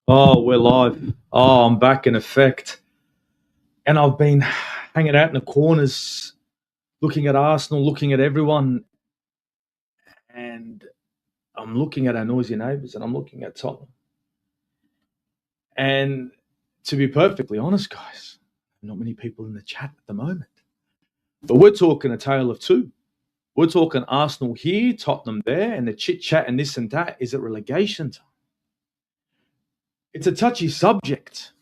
Oh, we're live. Oh, I'm back in effect. And I've been hanging out in the corners, looking at Arsenal, looking at everyone. And I'm looking at our noisy neighbours and I'm looking at Tottenham. And to be perfectly honest, guys, not many people in the chat at the moment. But we're talking a tale of two. We're talking Arsenal here, Tottenham there, and the chit chat and this and that. Is it relegation time? It's a touchy subject.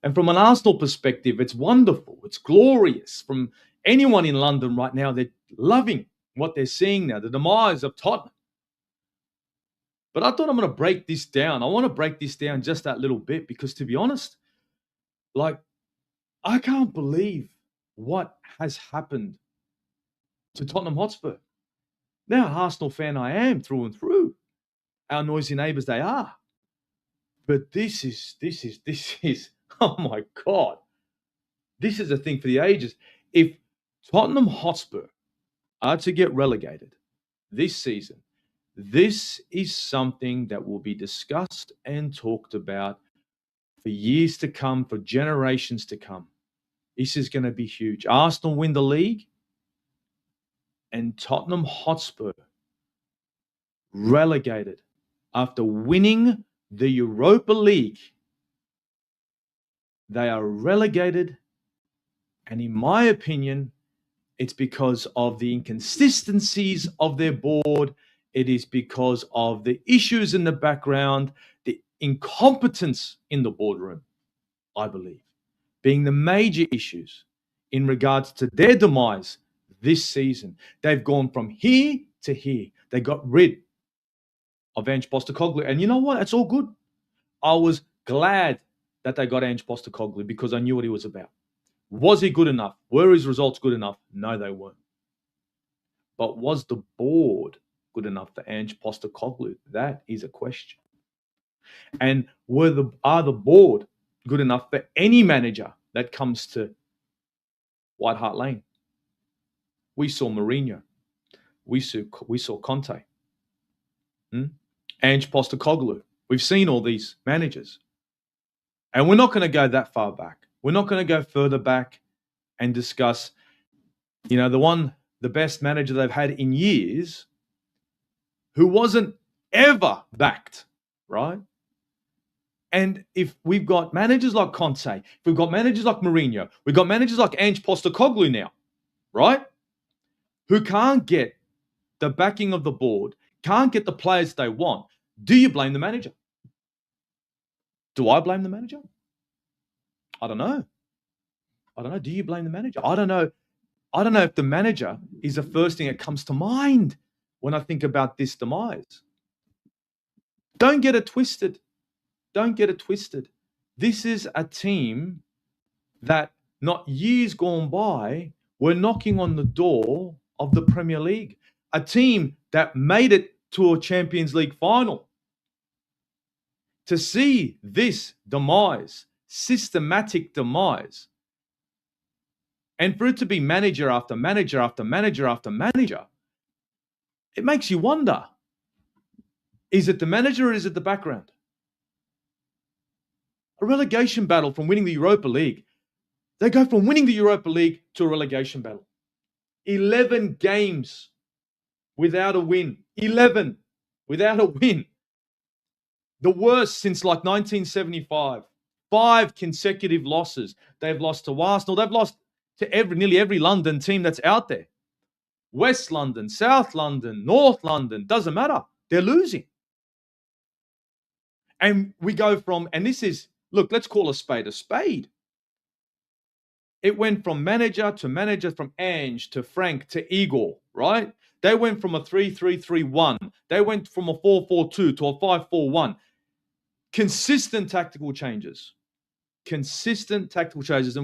And from an Arsenal perspective, it's wonderful. It's glorious. From anyone in London right now, they're loving what they're seeing now, the demise of Tottenham. But I thought I'm going to break this down. I want to break this down just that little bit because, to be honest, like, I can't believe what has happened to Tottenham Hotspur. Now, Arsenal fan I am through and through. Our noisy neighbours they are. But this is, oh my God. This is a thing for the ages. If Tottenham Hotspur are to get relegated this season, this is something that will be discussed and talked about for years to come, for generations to come. This is going to be huge. Arsenal win the league and Tottenham Hotspur relegated after winning the Europa League. They are relegated, and in my opinion, it's because of the inconsistencies of their board. It is because of the issues in the background, the incompetence in the boardroom, I believe, being the major issues in regards to their demise this season. They've gone from here to here. They got rid of Ange Postecoglou. And you know what? It's all good. I was glad that they got Ange Postecoglou because I knew what he was about. Was he good enough? Were his results good enough? No, they weren't. But was the board good enough for Ange Postecoglou? That is a question. And are the board good enough for any manager that comes to White Hart Lane? We saw Mourinho. We saw Conte. Ange Postecoglou. We've seen all these managers. And we're not going to go that far back. We're not going to go further back and discuss, the best manager they've had in years who wasn't ever backed, right? And if we've got managers like Conte, if we've got managers like Mourinho, we've got managers like Ange Postecoglou now, right? Who can't get the backing of the board, can't get the players they want. Do you blame the manager? Do I blame the manager? I don't know. Do you blame the manager? I don't know if the manager is the first thing that comes to mind when I think about this demise. Don't get it twisted. This is a team that not years gone by were knocking on the door of the Premier League. A team that made it to a Champions League final. To see this demise, systematic demise, and for it to be manager after manager after manager after manager, it makes you wonder, is it the manager or is it the background? A relegation battle from winning the Europa League. They go from winning the Europa League to a relegation battle. 11 games without a win. 11 without a win. The worst since like 1975. 5 consecutive losses. They've lost to Arsenal. They've lost to nearly every London team that's out there. West London, South London, North London, doesn't matter. They're losing. And we go from, and this is, look, let's call a spade a spade. It went from manager to manager, from Ange to Frank to Igor, right? They went from a 3-3-3-1. They went from a 4-4-2 to a 5-4-1. Consistent tactical changes. And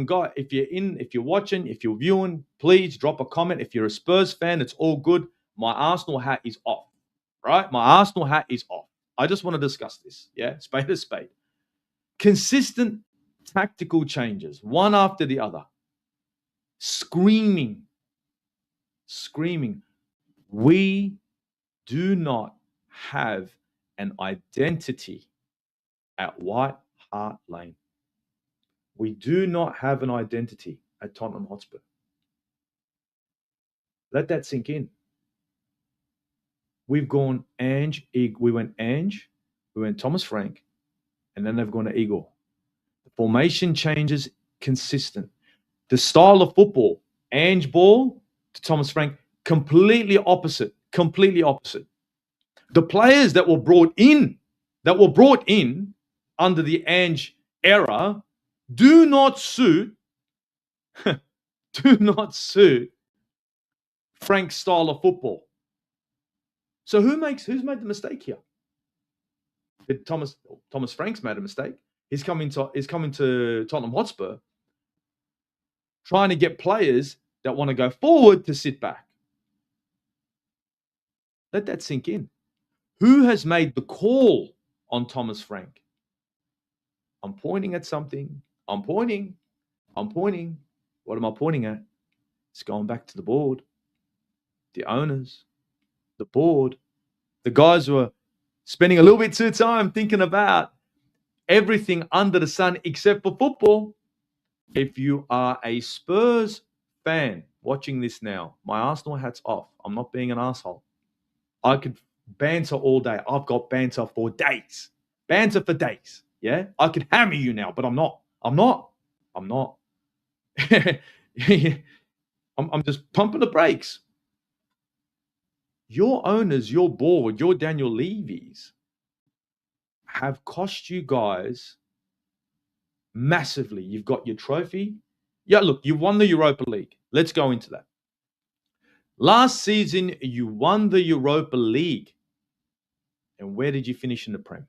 guys, if you're watching, if you're viewing, please drop a comment. If you're a Spurs fan, it's all good. My Arsenal hat is off, right? My Arsenal hat is off. I just want to discuss this, yeah? Spade to spade. Consistent tactical changes, one after the other. Screaming. We do not have an identity at White Hart Lane. We do not have an identity at Tottenham Hotspur. Let that sink in. We've gone we went Thomas Frank, and then they've gone to Igor. The formation changes consistent. The style of football, Ange ball to Thomas Frank, completely opposite. Completely opposite. The players that were brought in under the Ange era do not suit Frank's style of football. So who's made the mistake here? Did Thomas Frank's made a mistake? He's coming to Tottenham Hotspur trying to get players that want to go forward to sit back. Let that sink in. Who has made the call on Thomas Frank? I'm pointing at something. I'm pointing. What am I pointing at? It's going back to the board, the owners, the board, the guys who are spending a little bit too time thinking about everything under the sun except for football. If you are a Spurs fan watching this now, my Arsenal hat's off. I'm not being an asshole. I could banter all day. I've got banter for days. Banter for days. Yeah? I could hammer you now, but I'm not. I'm just pumping the brakes. Your owners, your board, your Daniel Levy's have cost you guys massively. You've got your trophy. Yeah, look, you won the Europa League. Let's go into that. Last season, you won the Europa League. And where did you finish in the Prem?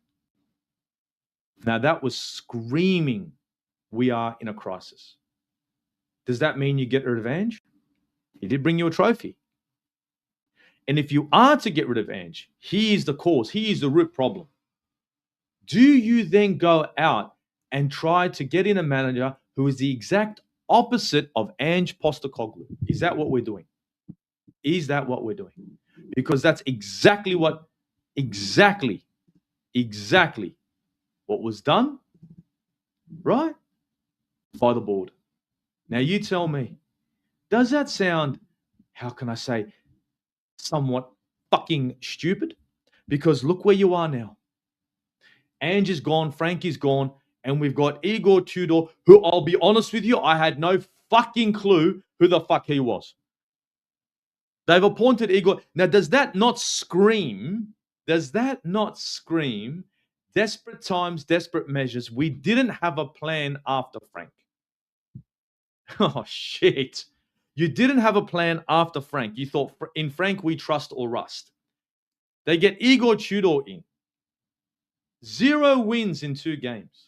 Now, that was screaming, we are in a crisis. Does that mean you get rid of Ange? He did bring you a trophy. And if you are to get rid of Ange, he is the cause. He is the root problem. Do you then go out and try to get in a manager who is the exact opposite of Ange Postecoglou? Is that what we're doing? Because that's exactly what was done, right? By the board. Now you tell me, does that sound, how can I say, somewhat fucking stupid? Because look where you are now. Ange is gone, Frank is gone, and we've got Igor Tudor, who, I'll be honest with you, I had no fucking clue who the fuck he was. They've appointed Igor. Now, does that not scream desperate times, desperate measures? We didn't have a plan after Frank. Oh, shit. You didn't have a plan after Frank. You thought, in Frank, we trust or rust. They get Igor Tudor in. 0 wins in 2 games.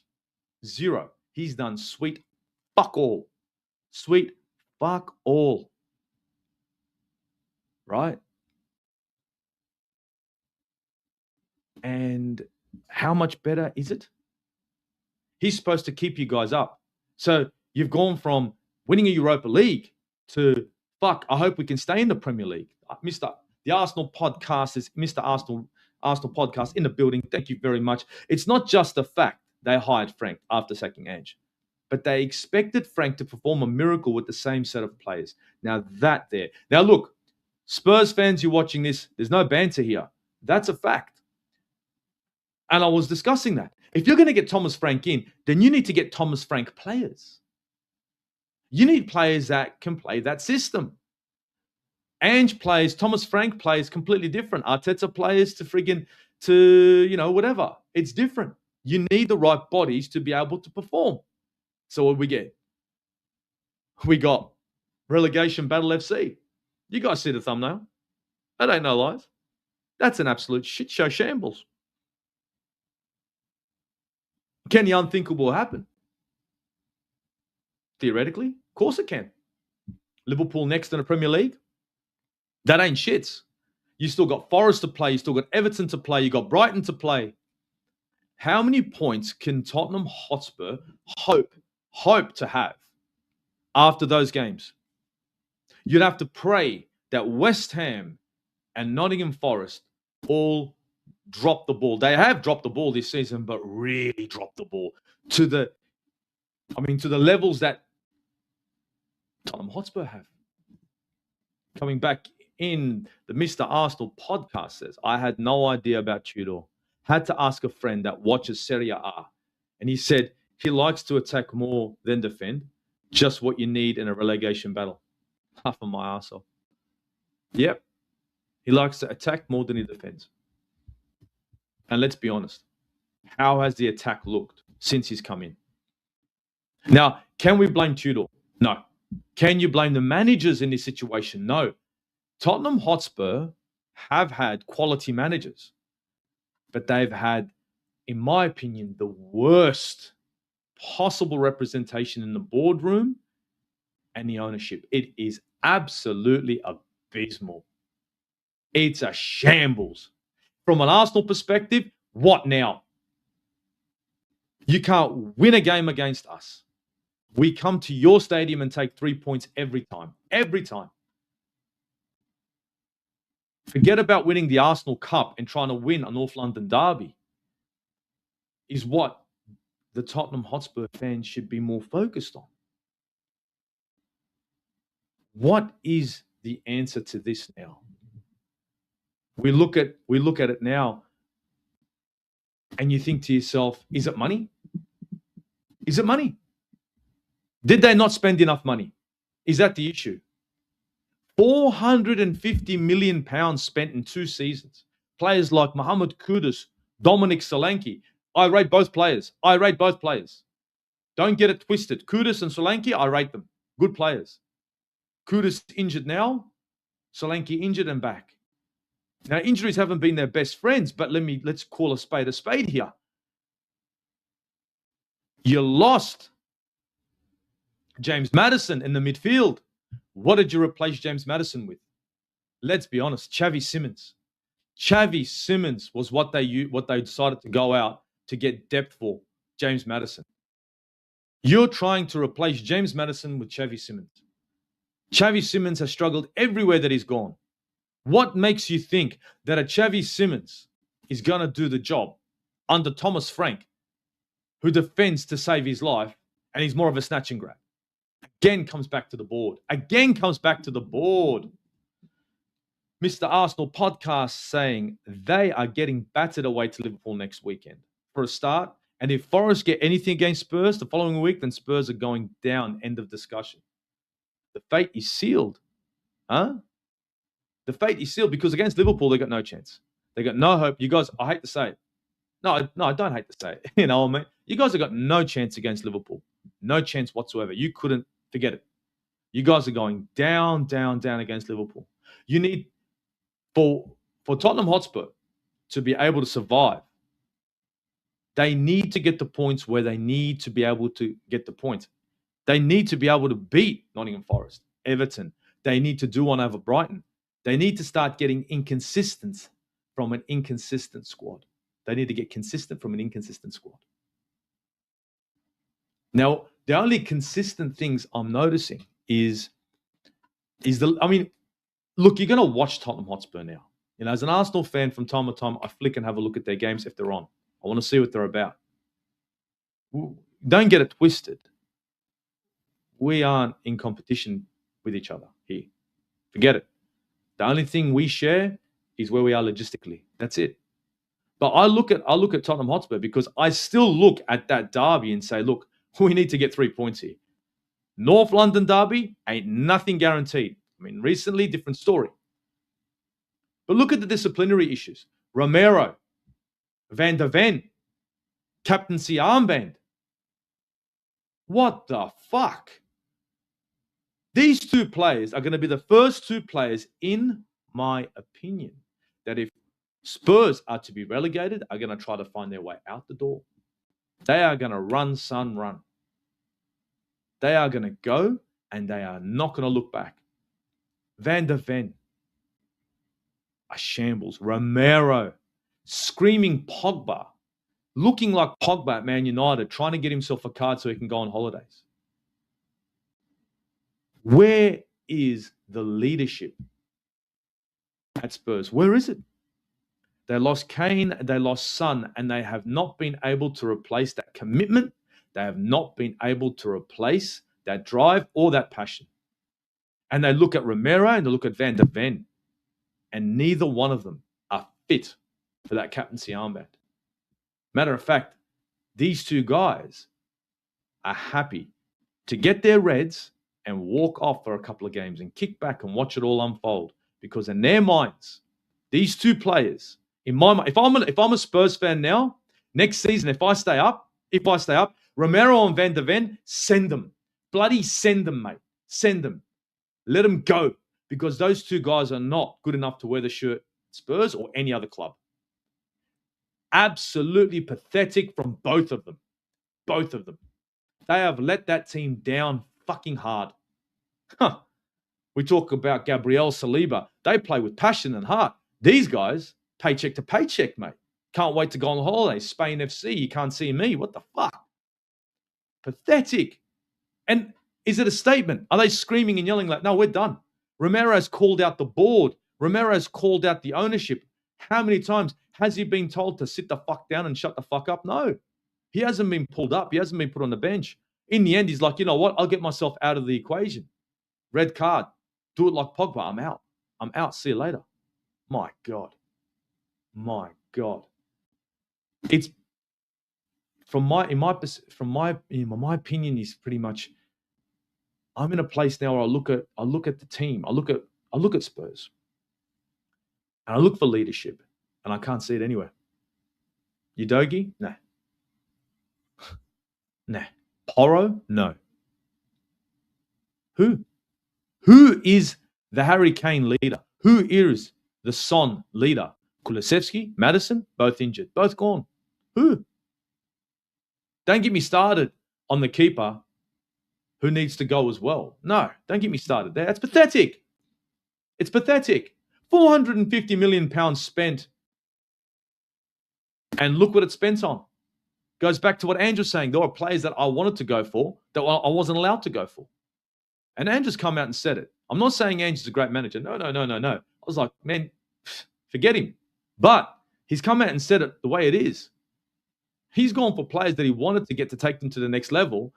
0. He's done sweet fuck all. Sweet fuck all. Right? And how much better is it? He's supposed to keep you guys up. So you've gone from winning a Europa League to, fuck, I hope we can stay in the Premier League. The Arsenal podcast is Mr. Arsenal podcast in the building. Thank you very much. It's not just the fact they hired Frank after sacking Ange, but they expected Frank to perform a miracle with the same set of players. Now look, Spurs fans, you're watching this, there's no banter here. That's a fact. And I was discussing that. If you're going to get Thomas Frank in, then you need to get Thomas Frank players. You need players that can play that system. Ange plays, Thomas Frank plays completely different. Arteta plays to whatever. It's different. You need the right bodies to be able to perform. So what we get? We got Relegation Battle FC. You guys see the thumbnail. That ain't no lies. That's an absolute shit show shambles. Can the unthinkable happen? Theoretically, of course it can. Liverpool next in the Premier League? That ain't shits. You still got Forest to play. You still got Everton to play. You got Brighton to play. How many points can Tottenham Hotspur hope to have after those games? You'd have to pray that West Ham and Nottingham Forest all drop the ball. They have dropped the ball this season, but really dropped the ball. to the levels that Tottenham Hotspur have. Coming back in, the Mr. Arsenal podcast says, I had no idea about Tudor. Had to ask a friend that watches Serie A. And he said he likes to attack more than defend. Just what you need in a relegation battle. Half of my arsehole. Yep. He likes to attack more than he defends. And let's be honest. How has the attack looked since he's come in? Now, can we blame Tudor? No. Can you blame the managers in this situation? No. Tottenham Hotspur have had quality managers, but they've had, in my opinion, the worst possible representation in the boardroom and the ownership. It is absolutely abysmal. It's a shambles. From an Arsenal perspective, what now? You can't win a game against us. We come to your stadium and take 3 points every time. Every time. Forget about winning the Arsenal Cup and trying to win a North London derby. Is what the Tottenham Hotspur fans should be more focused on. What is the answer to this now? We look at it now and you think to yourself, is it money? Is it money? Did they not spend enough money? Is that the issue? £450 million spent in 2 seasons. Players like Mohammed, Kudus, Dominic Solanke. I rate both players. Don't get it twisted. Kudus and Solanke, I rate them. Good players. Kudus injured now. Solanke injured and back. Now, injuries haven't been their best friends, but let's call a spade here. You lost James Maddison in the midfield. What did you replace James Maddison with? Let's be honest, Xavi Simons. Xavi Simons was what they decided to go out to get depth for, James Maddison. You're trying to replace James Maddison with Xavi Simons. Xavi Simons has struggled everywhere that he's gone. What makes you think that a Xavi Simons is going to do the job under Thomas Frank, who defends to save his life, and he's more of a snatch and grab? Again comes back to the board. Mr. Arsenal podcast saying they are getting battered away to Liverpool next weekend for a start. And if Forest get anything against Spurs the following week, then Spurs are going down. End of discussion. The fate is sealed. The fate is sealed because against Liverpool, they got no chance. They got no hope. You guys, I hate to say it. No, I don't hate to say it. You know what I mean? You guys have got no chance against Liverpool. No chance whatsoever. You couldn't forget it. You guys are going down, down, down against Liverpool. You need, for Tottenham Hotspur to be able to survive, they need to get the points where they need to be able to get the points. They need to be able to beat Nottingham Forest, Everton. They need to do one over Brighton. They need to start getting inconsistent from an inconsistent squad. They need to get consistent from an inconsistent squad. Now, the only consistent things I'm noticing is look, you're going to watch Tottenham Hotspur now. You know, as an Arsenal fan, from time to time, I flick and have a look at their games if they're on. I want to see what they're about. Don't get it twisted. We aren't in competition with each other here. Forget it. The only thing we share is where we are logistically. That's it. But I look at Tottenham Hotspur because I still look at that derby and say, look, we need to get 3 points here. North London derby ain't nothing guaranteed. I mean, recently, different story. But look at the disciplinary issues. Romero, Van der Ven, captaincy armband. What the fuck? These 2 players are going to be the first 2 players, in my opinion, that if Spurs are to be relegated, are going to try to find their way out the door. They are going to run, son, run. They are going to go and they are not going to look back. Van der Ven, a shambles. Romero, screaming Pogba, looking like Pogba at Man United, trying to get himself a card so he can go on holidays. Where is the leadership at Spurs? Where is it? They lost Kane, they lost Son, and they have not been able to replace that commitment They have not been able to replace that drive or that passion. And they look at Romero and they look at Van de Ven, and neither one of them are fit for that captaincy armband. Matter of fact, these two guys are happy to get their reds and walk off for a couple of games and kick back and watch it all unfold. Because in their minds, these two players, in my mind, if I'm a Spurs fan now, next season, if I stay up, Romero and Van de Ven, send them. Bloody send them, mate. Send them. Let them go. Because those two guys are not good enough to wear the shirt Spurs or any other club. Absolutely pathetic from both of them. Both of them. They have let that team down fucking hard. Huh. We talk about Gabriel Saliba. They play with passion and heart. These guys, paycheck to paycheck, mate. Can't wait to go on holiday. Spain FC, you can't see me. What the fuck? Pathetic. And is it a statement? Are they screaming and yelling like, no, we're done? Romero's called out the board. Romero's called out the ownership. How many times has he been told to sit the fuck down and shut the fuck up? No. He hasn't been pulled up. He hasn't been put on the bench. In the end, he's like, you know what? I'll get myself out of the equation. Red card. Do it like Pogba. I'm out. I'm out. See you later. My God. My God. It's my opinion is pretty much. I'm in a place now where I look at the team. I look at Spurs, and I look for leadership, and I can't see it anywhere. Udogie? Nah. Nah. Porro? No. Who? Who is the Harry Kane leader? Who is the Son leader? Kulusevski, Maddison, both injured, both gone. Who? Don't get me started on the keeper who needs to go as well. No, don't get me started there. It's pathetic. It's pathetic. £450 million spent. And look what it's spent on. Goes back to what Andrew's saying. There were players that I wanted to go for that I wasn't allowed to go for. And Andrew's come out and said it. I'm not saying Andrew's a great manager. No. I was like, man, forget him. But he's come out and said it the way it is. He's gone for players that he wanted to get to take them to the next level.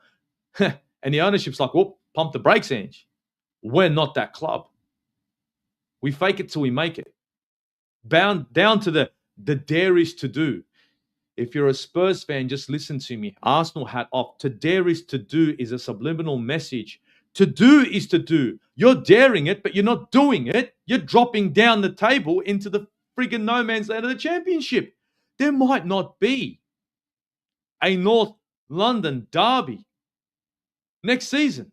And the ownership's like, whoop, pump the brakes, Ange. We're not that club. We fake it till we make it. Bound down to the dare is to do. If you're a Spurs fan, just listen to me. Arsenal hat off. To dare is to do is a subliminal message. To do is to do. You're daring it, but you're not doing it. You're dropping down the table into the friggin' no man's land of the championship. There might not be a North London derby next season.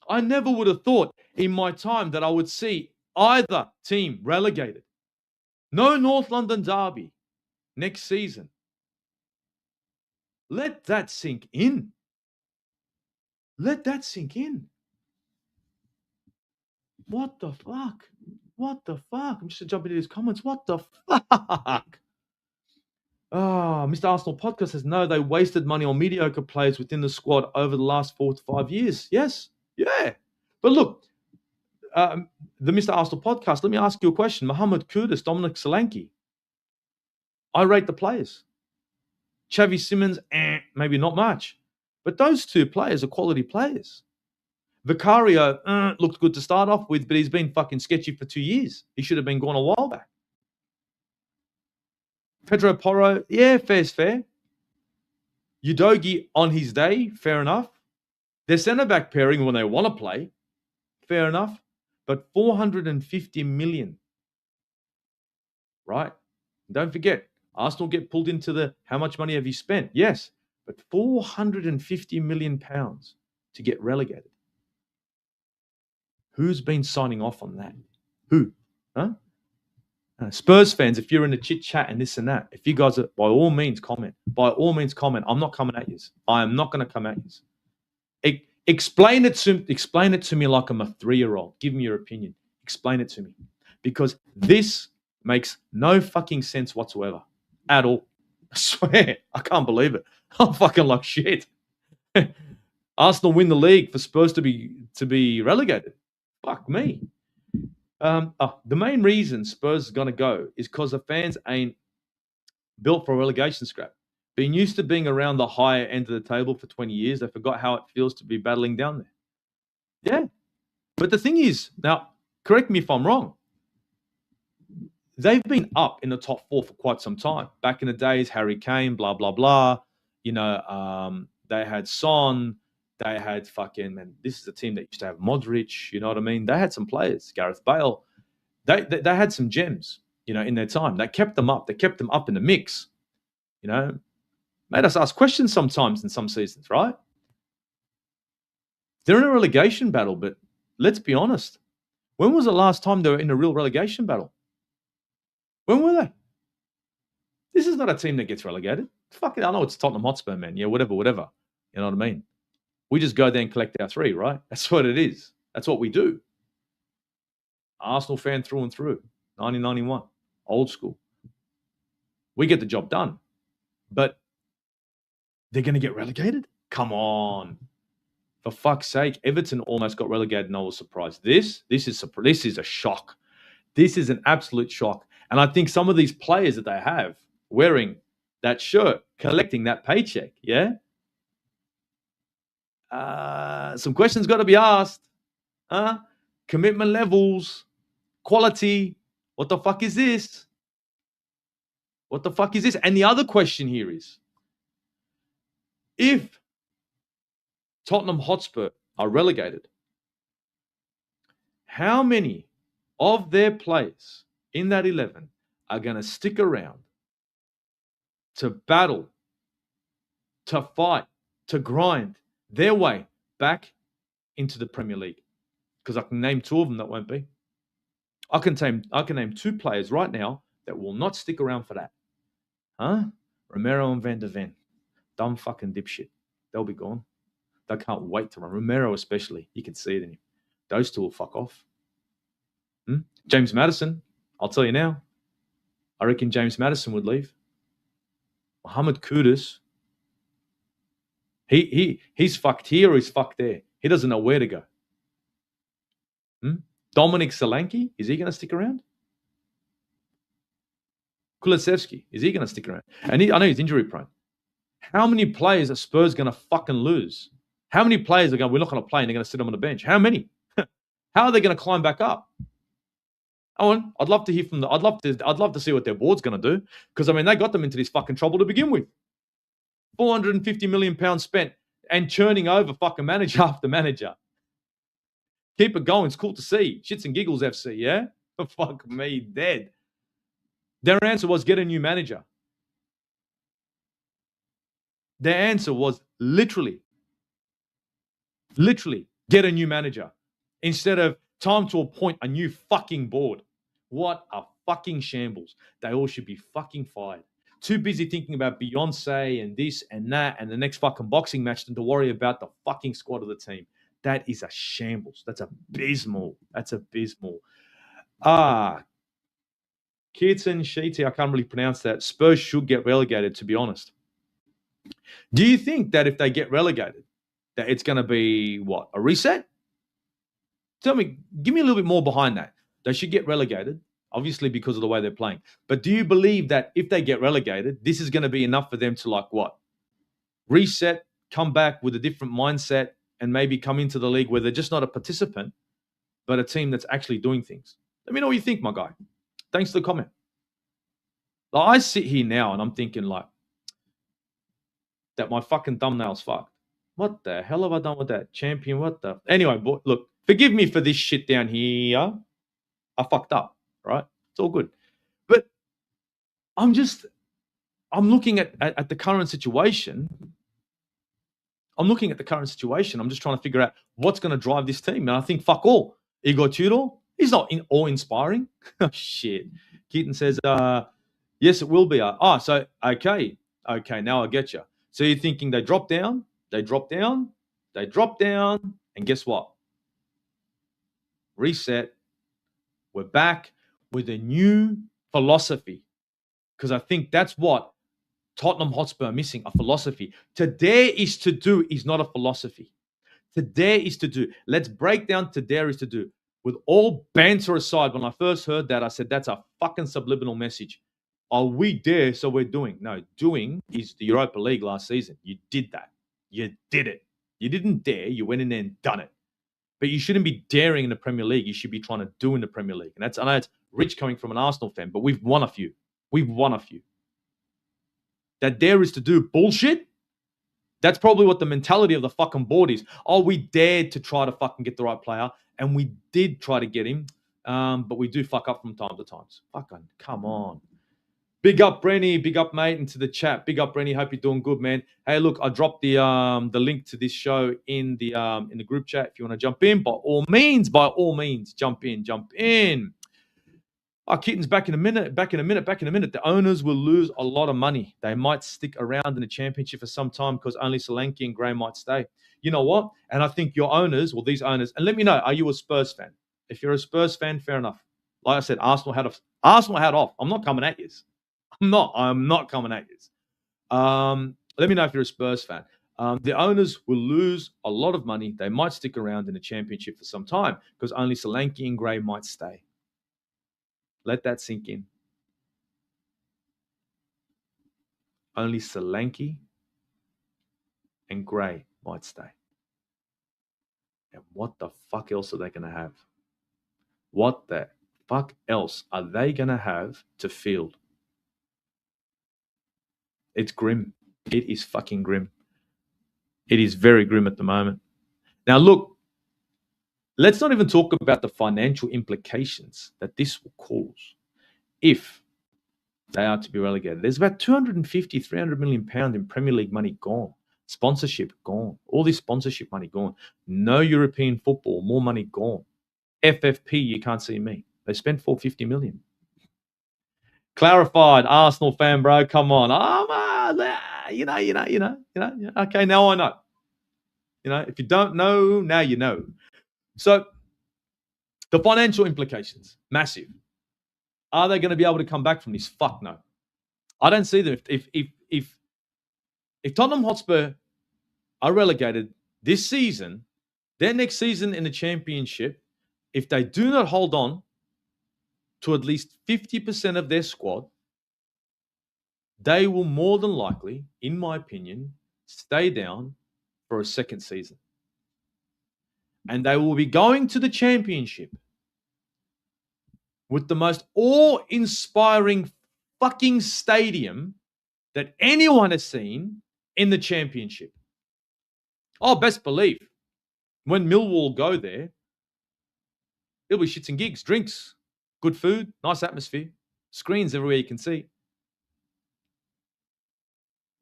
I never would have thought in my time that I would see either team relegated. No North London derby next season. Let that sink in. Let that sink in. What the fuck? What the fuck? I'm just jumping into these comments. What the fuck? Mr. Arsenal Podcast says, no, they wasted money on mediocre players within the squad over the last 4 to 5 years. Yes. Yeah. But look, the Mr. Arsenal Podcast, let me ask you a question. Mohammed, Kudus, Dominic Solanke. I rate the players. Xavi Simons, maybe not much. But those two players are quality players. Vicario looked good to start off with, but he's been fucking sketchy for 2 years. He should have been gone a while back. Pedro Porro, yeah, fair's fair. Udogie on his day, fair enough. Their centre-back pairing when they want to play, fair enough. But 450 million, right? Don't forget, Arsenal get pulled into the how much money have you spent? Yes, but 450 million pounds to get relegated. Who's been signing off on that? Who? Huh? Spurs fans, if you're in the chit chat and this and that, if you guys are, by all means comment. By all means comment. I'm not coming at you. I am not going to come at you. Explain it to me like I'm a 3-year-old. Give me your opinion. Explain it to me. Because this makes no fucking sense whatsoever. At all. I swear. I can't believe it. I'm fucking like shit. Arsenal win the league for Spurs to be relegated. Fuck me. The main reason Spurs is going to go is because the fans ain't built for a relegation scrap. Being used to being around the higher end of the table for 20 years, they forgot how it feels to be battling down there. Yeah. But the thing is, now, correct me if I'm wrong, they've been up in the top four for quite some time. Back in the days, Harry Kane, blah, blah, blah. They had Son. They had man, this is a team that used to have Modric, you know what I mean? They had some players, Gareth Bale. They had some gems, in their time. They kept them up. They kept them up in the mix, Made us ask questions sometimes in some seasons, right? They're in a relegation battle, but let's be honest. When was the last time they were in a real relegation battle? When were they? This is not a team that gets relegated. Fuck it, I know it's Tottenham Hotspur, man. Yeah, whatever. You know what I mean? We just go there and collect our 3, right? That's what it is. That's what we do. Arsenal fan through and through. 1991. Old school. We get the job done. But they're going to get relegated? Come on. For fuck's sake, Everton almost got relegated and I was surprised. This is a shock. This is an absolute shock. And I think some of these players that they have wearing that shirt, collecting that paycheck, yeah? Some questions got to be asked. Commitment levels, quality. What the fuck is this? What the fuck is this? And the other question here is, if Tottenham Hotspur are relegated, how many of their players in that 11 are going to stick around to battle, to fight, to grind their way back into the Premier League? Because I can name 2 of them that won't be. I can name 2 players right now that will not stick around for that. Romero and Van der Ven. Dumb fucking dipshit. They'll be gone. They can't wait to run. Romero especially. You can see it in him. Those 2 will fuck off. James Maddison, I'll tell you now. I reckon James Maddison would leave. Mohammed Kudus. He's fucked here or he's fucked there. He doesn't know where to go. Dominic Solanke, is he going to stick around? Kulusevski, is he going to stick around? And I know he's injury prone. How many players are Spurs going to fucking lose? How many players are going, we're not going to play and they're going to sit them on the bench? How many? How are they going to climb back up? Owen, I'd love to hear from I'd love to see what their board's going to do. Because, I mean, they got them into this fucking trouble to begin with. £450 million spent and churning over fucking manager after manager. Keep it going. It's cool to see. Shits and giggles FC, yeah? Fuck me, dead. Their answer was get a new manager. Their answer was literally get a new manager. Instead of time to appoint a new fucking board. What a fucking shambles. They all should be fucking fired. Too busy thinking about Beyonce and this and that and the next fucking boxing match than to worry about the fucking squad of the team. That is a shambles. That's abysmal. Kirtan Sheety, I can't really pronounce that. Spurs should get relegated, to be honest. Do you think that if they get relegated, that it's going to be, what, a reset? Tell me, give me a little bit more behind that. They should get relegated, obviously because of the way they're playing. But do you believe that if they get relegated, this is going to be enough for them to, like, what? Reset, come back with a different mindset, and maybe come into the league where they're just not a participant, but a team that's actually doing things. Let me know what you think, my guy. Thanks for the comment. Like, I sit here now and I'm thinking, like, that my fucking thumbnail's fucked. What the hell have I done with that? Champion, what the... Anyway, look, forgive me for this shit down here. I fucked up, right? It's all good. But I'm looking at the current situation. I'm just trying to figure out what's going to drive this team. And I think, fuck all. Igor Tudor, he's not awe-inspiring. Oh, shit. Keaton says, yes, it will be. Okay, now I get you. So you're thinking they drop down, and guess what? Reset. We're back with a new philosophy. Because I think that's what Tottenham Hotspur are missing, a philosophy. To dare is to do is not a philosophy. To dare is to do. Let's break down to dare is to do. With all banter aside, when I first heard that, I said, that's a fucking subliminal message. Are we there? So we're doing. No, doing is the Europa League last season. You did that. You did it. You didn't dare. You went in there and done it. But you shouldn't be daring in the Premier League. You should be trying to do in the Premier League. And I know it's rich coming from an Arsenal fan, but we've won a few. We've won a few. That dare is to do bullshit. That's probably what the mentality of the fucking board is. Oh, we dared to try to fucking get the right player, and we did try to get him, but we do fuck up from time to time. Fucking come on. Big up, Brenny. Big up, mate, into the chat. Big up, Brenny. Hope you're doing good, man. Hey, look, I dropped the link to this show in the group chat. If you want to jump in, by all means, jump in. Oh, Keaton's back in a minute. The owners will lose a lot of money. They might stick around in the championship for some time because only Solanke and Gray might stay. You know what? And I think your owners, well, these owners, and let me know, are you a Spurs fan? If you're a Spurs fan, fair enough. Like I said, Arsenal had off. I'm not coming at you. I'm not coming at you. Let me know if you're a Spurs fan. The owners will lose a lot of money. They might stick around in the championship for some time because only Solanke and Gray might stay. Let that sink in. Only Solanke and Gray might stay. And what the fuck else are they going to have? What the fuck else are they going to have to field? It's grim. It is fucking grim. It is very grim at the moment. Now, look, let's not even talk about the financial implications that this will cause if they are to be relegated. There's about 250, 300 million pounds in Premier League money gone. Sponsorship gone. All this sponsorship money gone. No European football, more money gone. FFP, you can't see me. They spent 450 million. Clarified, Arsenal fan, bro. Come on. You know. Okay, now I know. You know, if you don't know, now you know. So the financial implications, massive. Are they going to be able to come back from this? Fuck no. I don't see them. If Tottenham Hotspur are relegated this season, their next season in the championship, if they do not hold on to at least 50% of their squad, they will more than likely, in my opinion, stay down for a second season. And they will be going to the championship with the most awe-inspiring fucking stadium that anyone has seen in the championship. Oh, best believe, when Millwall go there, it'll be shits and gigs, drinks, good food, nice atmosphere, screens everywhere you can see.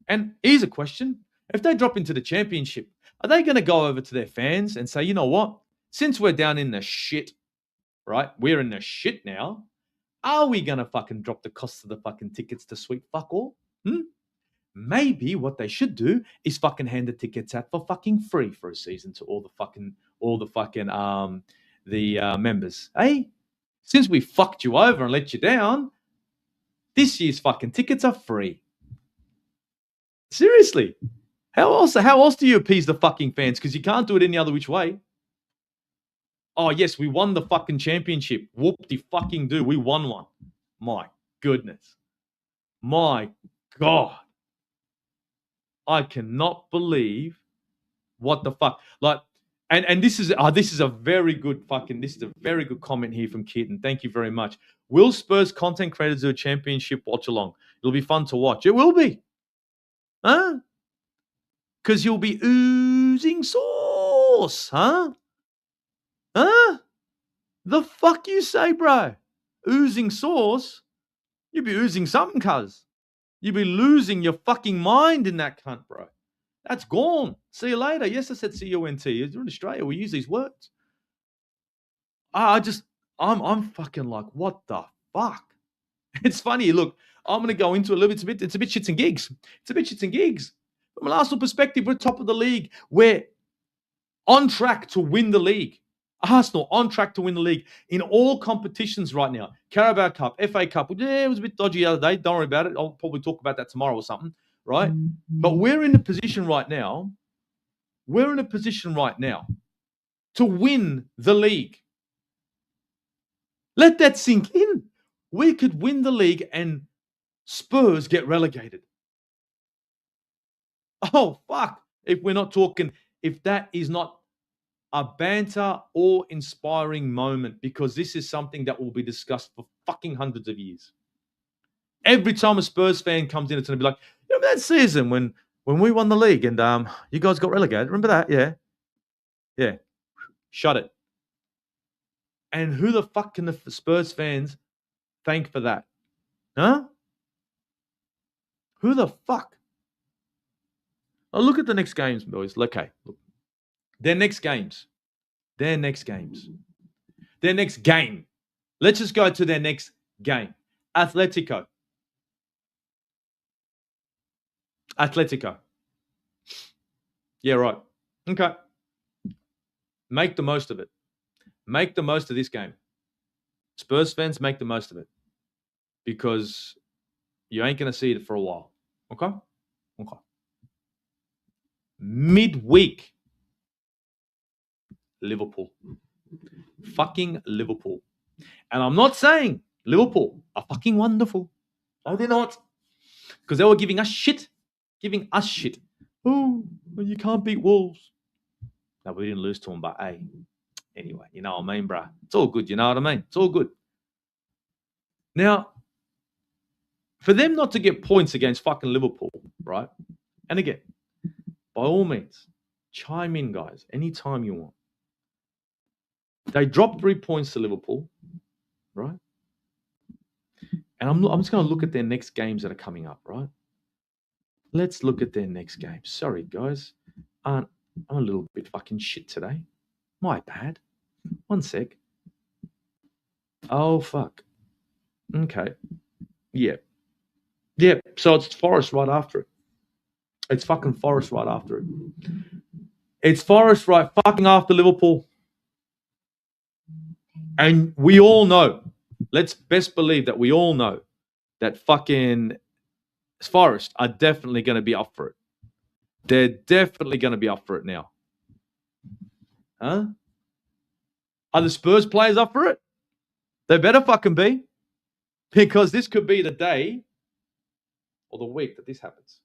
And here's a question. If they drop into the championship, are they going to go over to their fans and say, you know what? Since we're down in the shit, right? We're in the shit now. Are we going to fucking drop the cost of the fucking tickets to sweet fuck all? Maybe what they should do is fucking hand the tickets out for fucking free for a season to all the members. Hey, since we fucked you over and let you down, this year's fucking tickets are free. Seriously. How else do you appease the fucking fans? Because you can't do it any other which way. Oh, yes, we won the fucking championship. Whoop-de-fucking-do. We won one. My goodness. My God. I cannot believe what the fuck. Like, and this is a very good comment here from Keaton. Thank you very much. Will Spurs content creators do a championship watch along? It'll be fun to watch. It will be. Huh? Because you'll be oozing sauce, huh? Huh? The fuck you say, bro? Oozing sauce? You'll be oozing something, cuz. You'll be losing your fucking mind in that cunt, bro. That's gone. See you later. Yes, I said C-O-N-T. You're in Australia. We use these words. I'm fucking like, what the fuck? It's funny. Look, I'm going to go into a little bit. It's a bit shits and gigs. From an Arsenal perspective, we're top of the league. We're on track to win the league. Arsenal on track to win the league in all competitions right now. Carabao Cup, FA Cup. Yeah, it was a bit dodgy the other day. Don't worry about it. I'll probably talk about that tomorrow or something, right? But we're in a position right now. To win the league. Let that sink in. We could win the league and Spurs get relegated. Oh, fuck. If we're not talking, if that is not a banter or inspiring moment, because this is something that will be discussed for fucking hundreds of years. Every time a Spurs fan comes in, it's going to be like, you remember that season when we won the league and you guys got relegated? Remember that? Yeah. Yeah. Shut it. And who the fuck can the Spurs fans thank for that? Huh? Who the fuck? Oh, look at the next games, boys. Okay. Look. Their next games. Their next games. Their next game. Let's just go to their next game. Atletico. Yeah, right. Okay. Make the most of it. Make the most of this game. Spurs fans, make the most of it. Because you ain't going to see it for a while. Okay? Okay. Midweek. Liverpool. Fucking Liverpool. And I'm not saying Liverpool are fucking wonderful. No, they're not. Because they were giving us shit. Oh, you can't beat Wolves. No, we didn't lose to them, but hey. Anyway, you know what I mean, bruh. It's all good, you know what I mean? It's all good. Now, for them not to get points against fucking Liverpool, right? And again, by all means, chime in, guys, anytime you want. They dropped 3 points to Liverpool, right? And I'm just going to look at their next games that are coming up, right? Let's look at their next games. Sorry, guys. I'm a little bit fucking shit today. My bad. One sec. Oh, fuck. Okay. Yeah. Yeah, so it's Forest right after it. It's fucking Forest right after it. It's Forest right fucking after Liverpool. And we all know, let's best believe that we all know that fucking Forest are definitely going to be up for it. They're definitely going to be up for it now. Huh? Are the Spurs players up for it? They better fucking be. Because this could be the day or the week that this happens.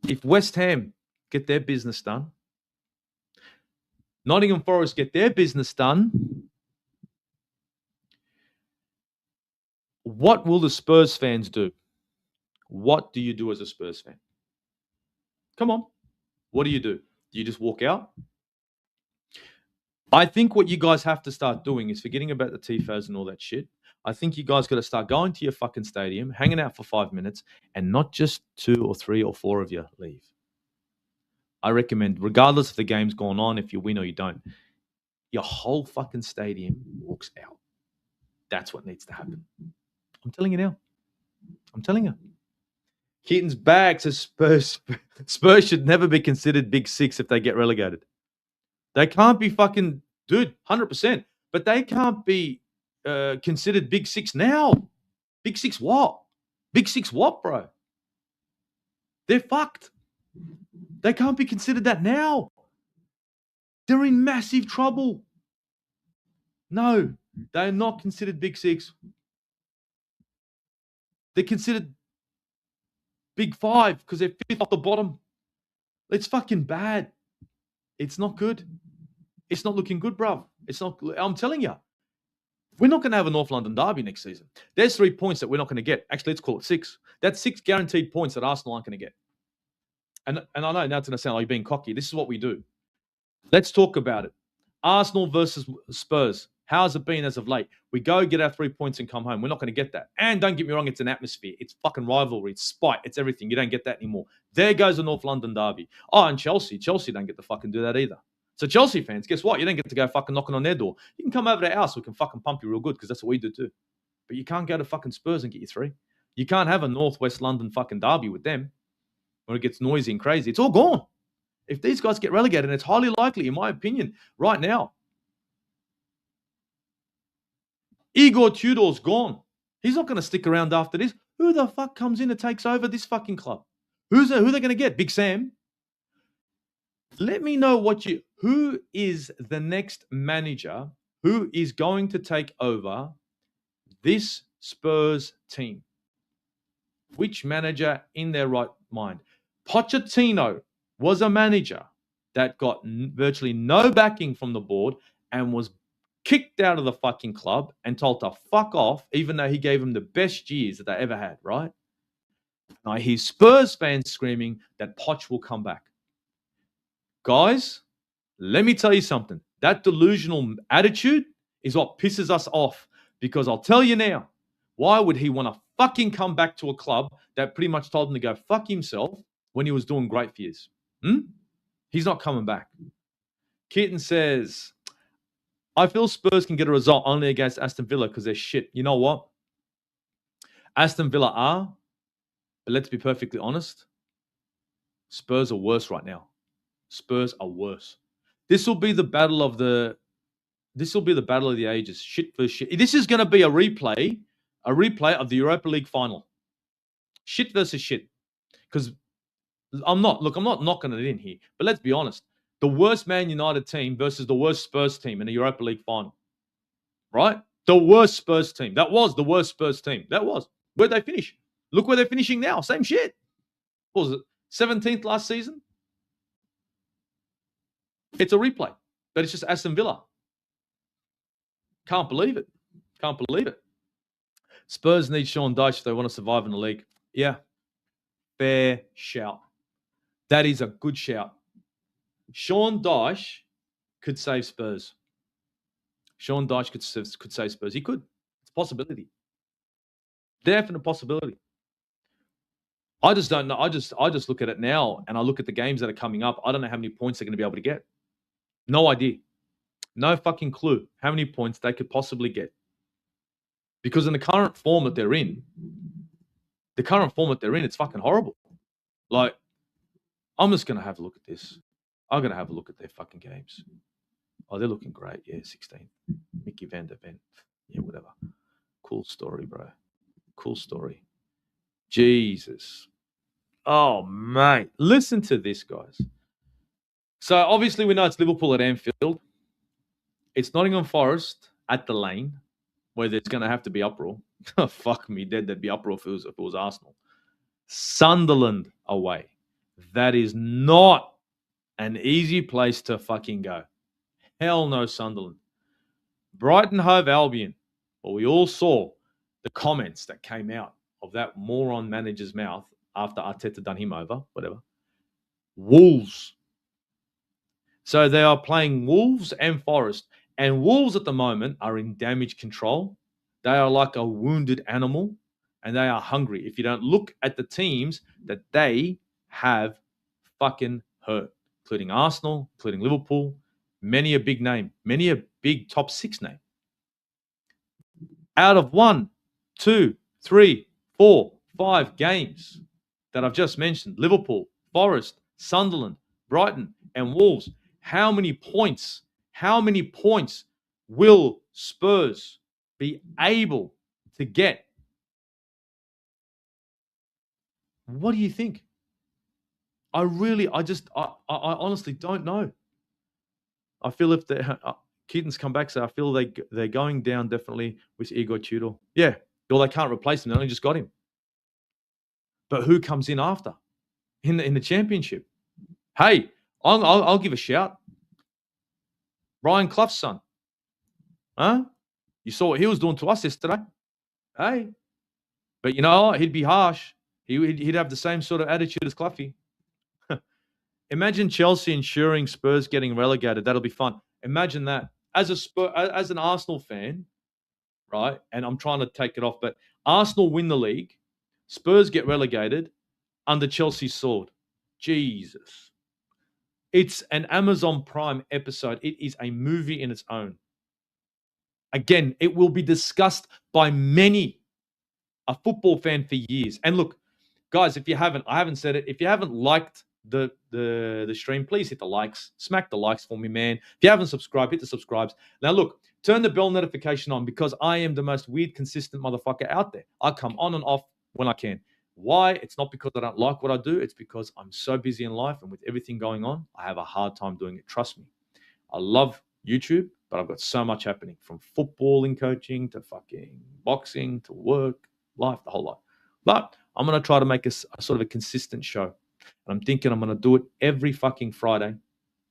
If West Ham get their business done, Nottingham Forest get their business done, what will the Spurs fans do? What do you do as a Spurs fan? Come on. What do? Do you just walk out? I think what you guys have to start doing is forgetting about the TIFOs and all that shit. I think you guys got to start going to your fucking stadium, hanging out for 5 minutes, and not just 2 or 3 or 4 of you leave. I recommend, regardless if the game's gone on, if you win or you don't, your whole fucking stadium walks out. That's what needs to happen. I'm telling you now. I'm telling you. Keaton's bag says Spurs should never be considered Big Six if they get relegated. They can't be fucking, dude, 100%. But they can't be considered Big Six now. Big Six what? Big Six what, bro? They're fucked. They can't be considered that now. They're in massive trouble. No, they're not considered Big Six. They're considered Big Five because they're 5th off the bottom. It's fucking bad. It's not good. It's not looking good, bruv. It's not. I'm telling you. We're not going to have a North London derby next season. There's 3 points that we're not going to get. Actually, let's call it 6. That's 6 guaranteed points that Arsenal aren't going to get. And I know now it's going to sound like you're being cocky. This is what we do. Let's talk about it. Arsenal versus Spurs. How's it been as of late? We go get our 3 points and come home. We're not going to get that. And don't get me wrong, it's an atmosphere. It's fucking rivalry. It's spite. It's everything. You don't get that anymore. There goes the North London derby. Oh, and Chelsea. Chelsea don't get to fucking do that either. So Chelsea fans, guess what? You don't get to go fucking knocking on their door. You can come over to our house. We can fucking pump you real good because that's what we do too. But you can't go to fucking Spurs and get your 3. You can't have a Northwest London fucking derby with them when it gets noisy and crazy. It's all gone. If these guys get relegated, and it's highly likely, in my opinion, right now, Igor Tudor's gone. He's not going to stick around after this. Who the fuck comes in and takes over this fucking club? Who are they going to get? Big Sam? Let me know who is the next manager who is going to take over this Spurs team? Which manager in their right mind? Pochettino was a manager that got virtually no backing from the board and was kicked out of the fucking club and told to fuck off, even though he gave them the best years that they ever had, right? I hear Spurs fans screaming that Poch will come back. Guys, let me tell you something. That delusional attitude is what pisses us off, because I'll tell you now, why would he want to fucking come back to a club that pretty much told him to go fuck himself when he was doing great for years? He's not coming back. Keaton says, I feel Spurs can get a result only against Aston Villa because they're shit. You know what? Aston Villa are, but let's be perfectly honest, Spurs are worse right now. Spurs are worse. This will be the battle of the ages. Shit for shit. This is going to be a replay of the Europa League final. Shit versus shit. Because I'm not knocking it in here, but let's be honest. The worst Man United team versus the worst Spurs team in the Europa League final. Right? The worst Spurs team. That was the worst Spurs team. That was. Where'd they finish? Look where they're finishing now. Same shit. What was it? 17th last season? It's a replay. But it's just Aston Villa. Can't believe it. Can't believe it. Spurs need Sean Dyche if they want to survive in the league. Yeah. Fair shout. That is a good shout. Sean Dyche could save Spurs. Sean Dyche could save Spurs. He could. It's a possibility. Definite possibility. I just don't know. I just look at it now and I look at the games that are coming up. I don't know how many points they're going to be able to get. No idea. No fucking clue how many points they could possibly get. Because in the current form that they're in, it's fucking horrible. Like, I'm just going to have a look at this. I'm going to have a look at their fucking games. Oh, they're looking great. Yeah, 16. Micky van der Ven. Yeah, whatever. Cool story, bro. Cool story. Jesus. Oh, mate. Listen to this, guys. So, obviously, we know it's Liverpool at Anfield. It's Nottingham Forest at the Lane, where there's going to have to be uproar. Fuck me dead, there'd be uproar if it was Arsenal. Sunderland away. That is not an easy place to fucking go. Hell no, Sunderland. Brighton Hove Albion. Well, we all saw the comments that came out of that moron manager's mouth after Arteta done him over, whatever. Wolves. So they are playing Wolves and Forest. And Wolves at the moment are in damage control. They are like a wounded animal and they are hungry. If you don't look at the teams that they have fucking hurt, including Arsenal, including Liverpool, many a big name, many a big top 6 name. Out of 1, 2, 3, 4, 5 games that I've just mentioned, Liverpool, Forest, Sunderland, Brighton, and Wolves, how many points will Spurs be able to get? What do you think? I honestly don't know. I feel if Keaton's come back, so I feel they're going down definitely with Igor Tudor. Yeah, well, they can't replace him. They only just got him. But who comes in after in the championship? Hey, I'll give a shout. Ryan Clough's son. Huh? You saw what he was doing to us yesterday. Hey. But you know what? He'd be harsh. He'd have the same sort of attitude as Cloughie. Imagine Chelsea ensuring Spurs getting relegated. That'll be fun. Imagine that. As an Arsenal fan, right? And I'm trying to take it off, but Arsenal win the league. Spurs get relegated under Chelsea's sword. Jesus. It's an Amazon Prime episode. It is a movie in its own. Again, it will be discussed by many a football fan for years. And look, guys, I haven't said it. If you haven't liked the stream, please hit the likes. Smack the likes for me, man. If you haven't subscribed, hit the subscribes. Now, look, turn the bell notification on because I am the most weird, consistent motherfucker out there. I come on and off when I can. Why? It's not because I don't like what I do. It's because I'm so busy in life and with everything going on, I have a hard time doing it. Trust me. I love YouTube, But I've got so much happening, from footballing coaching to fucking boxing to work, life, the whole lot. But I'm going to try to make a sort of a consistent show. And I'm thinking I'm going to do it every fucking Friday.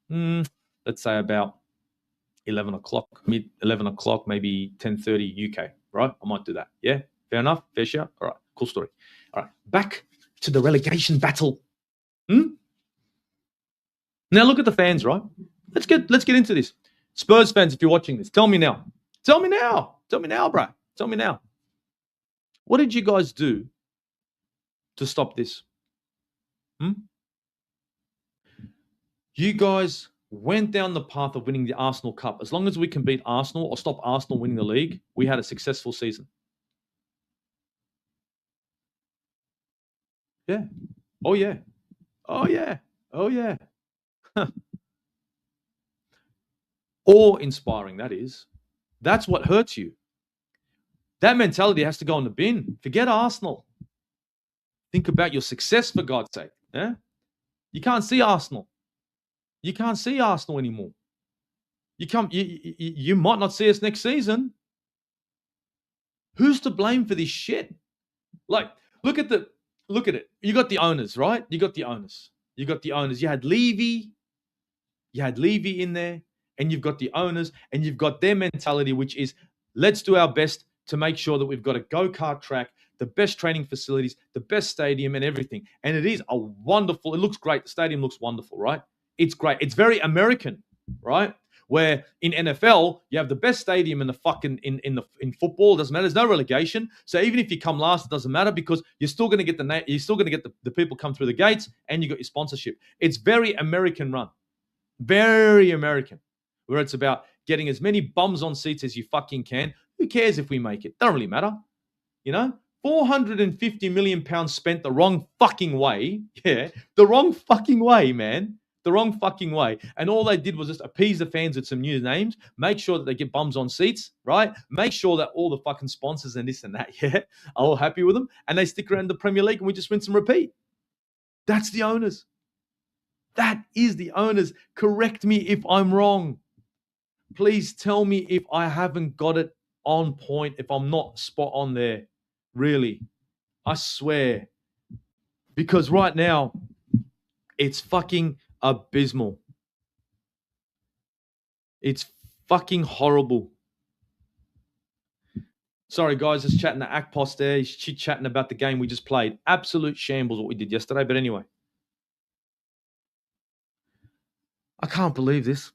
Let's say about 11 o'clock, mid 11 o'clock, maybe 10:30 UK, right? I might do that. Yeah? Fair enough? Fair share? All right. Cool story. All right. Back to the relegation battle. Now look at the fans, right? Let's get into this. Spurs fans, if you're watching this, tell me now. Tell me now, bro. Tell me now. What did you guys do to stop this? You guys went down the path of winning the Arsenal Cup. As long as we can beat Arsenal or stop Arsenal winning the league, we had a successful season. Yeah. Oh, yeah. Oh, yeah. Oh, yeah. Awe-inspiring, that is. That's what hurts you. That mentality has to go in the bin. Forget Arsenal. Think about your success, for God's sake. Yeah? You can't see Arsenal. You can't see Arsenal anymore. You might not see us next season. Who's to blame for this shit? Like, look at it. You got the owners, right? You got the owners. You had Levy. You had Levy in there, and you've got the owners, and you've got their mentality, which is, let's do our best to make sure that we've got a go-kart track, the best training facilities, the best stadium, and everything. And it is it looks great. The stadium looks wonderful, right? It's great. It's very American, right? Where in NFL, you have the best stadium in the fucking in football. It doesn't matter. There's no relegation. So even if you come last, it doesn't matter, because you're still going to get the people come through the gates, and you got your sponsorship. It's very American run. Very American, where it's about getting as many bums on seats as you fucking can. Who cares if we make it? Doesn't really matter. 450 million pounds spent the wrong fucking way. Yeah, the wrong fucking way, man. The wrong fucking way. And all they did was just appease the fans with some new names, make sure that they get bums on seats, right? Make sure that all the fucking sponsors and this and that, yeah, are all happy with them, and they stick around the Premier League, and we just rinse and repeat. That's the owners. That is the owners. Correct me if I'm wrong. Please tell me if I haven't got it on point, if I'm not spot on there. Really. I swear. Because right now, it's fucking abysmal. It's fucking horrible. Sorry, guys, just chatting to Akpos there. He's chit-chatting about the game we just played. Absolute shambles what we did yesterday. But anyway. I can't believe this.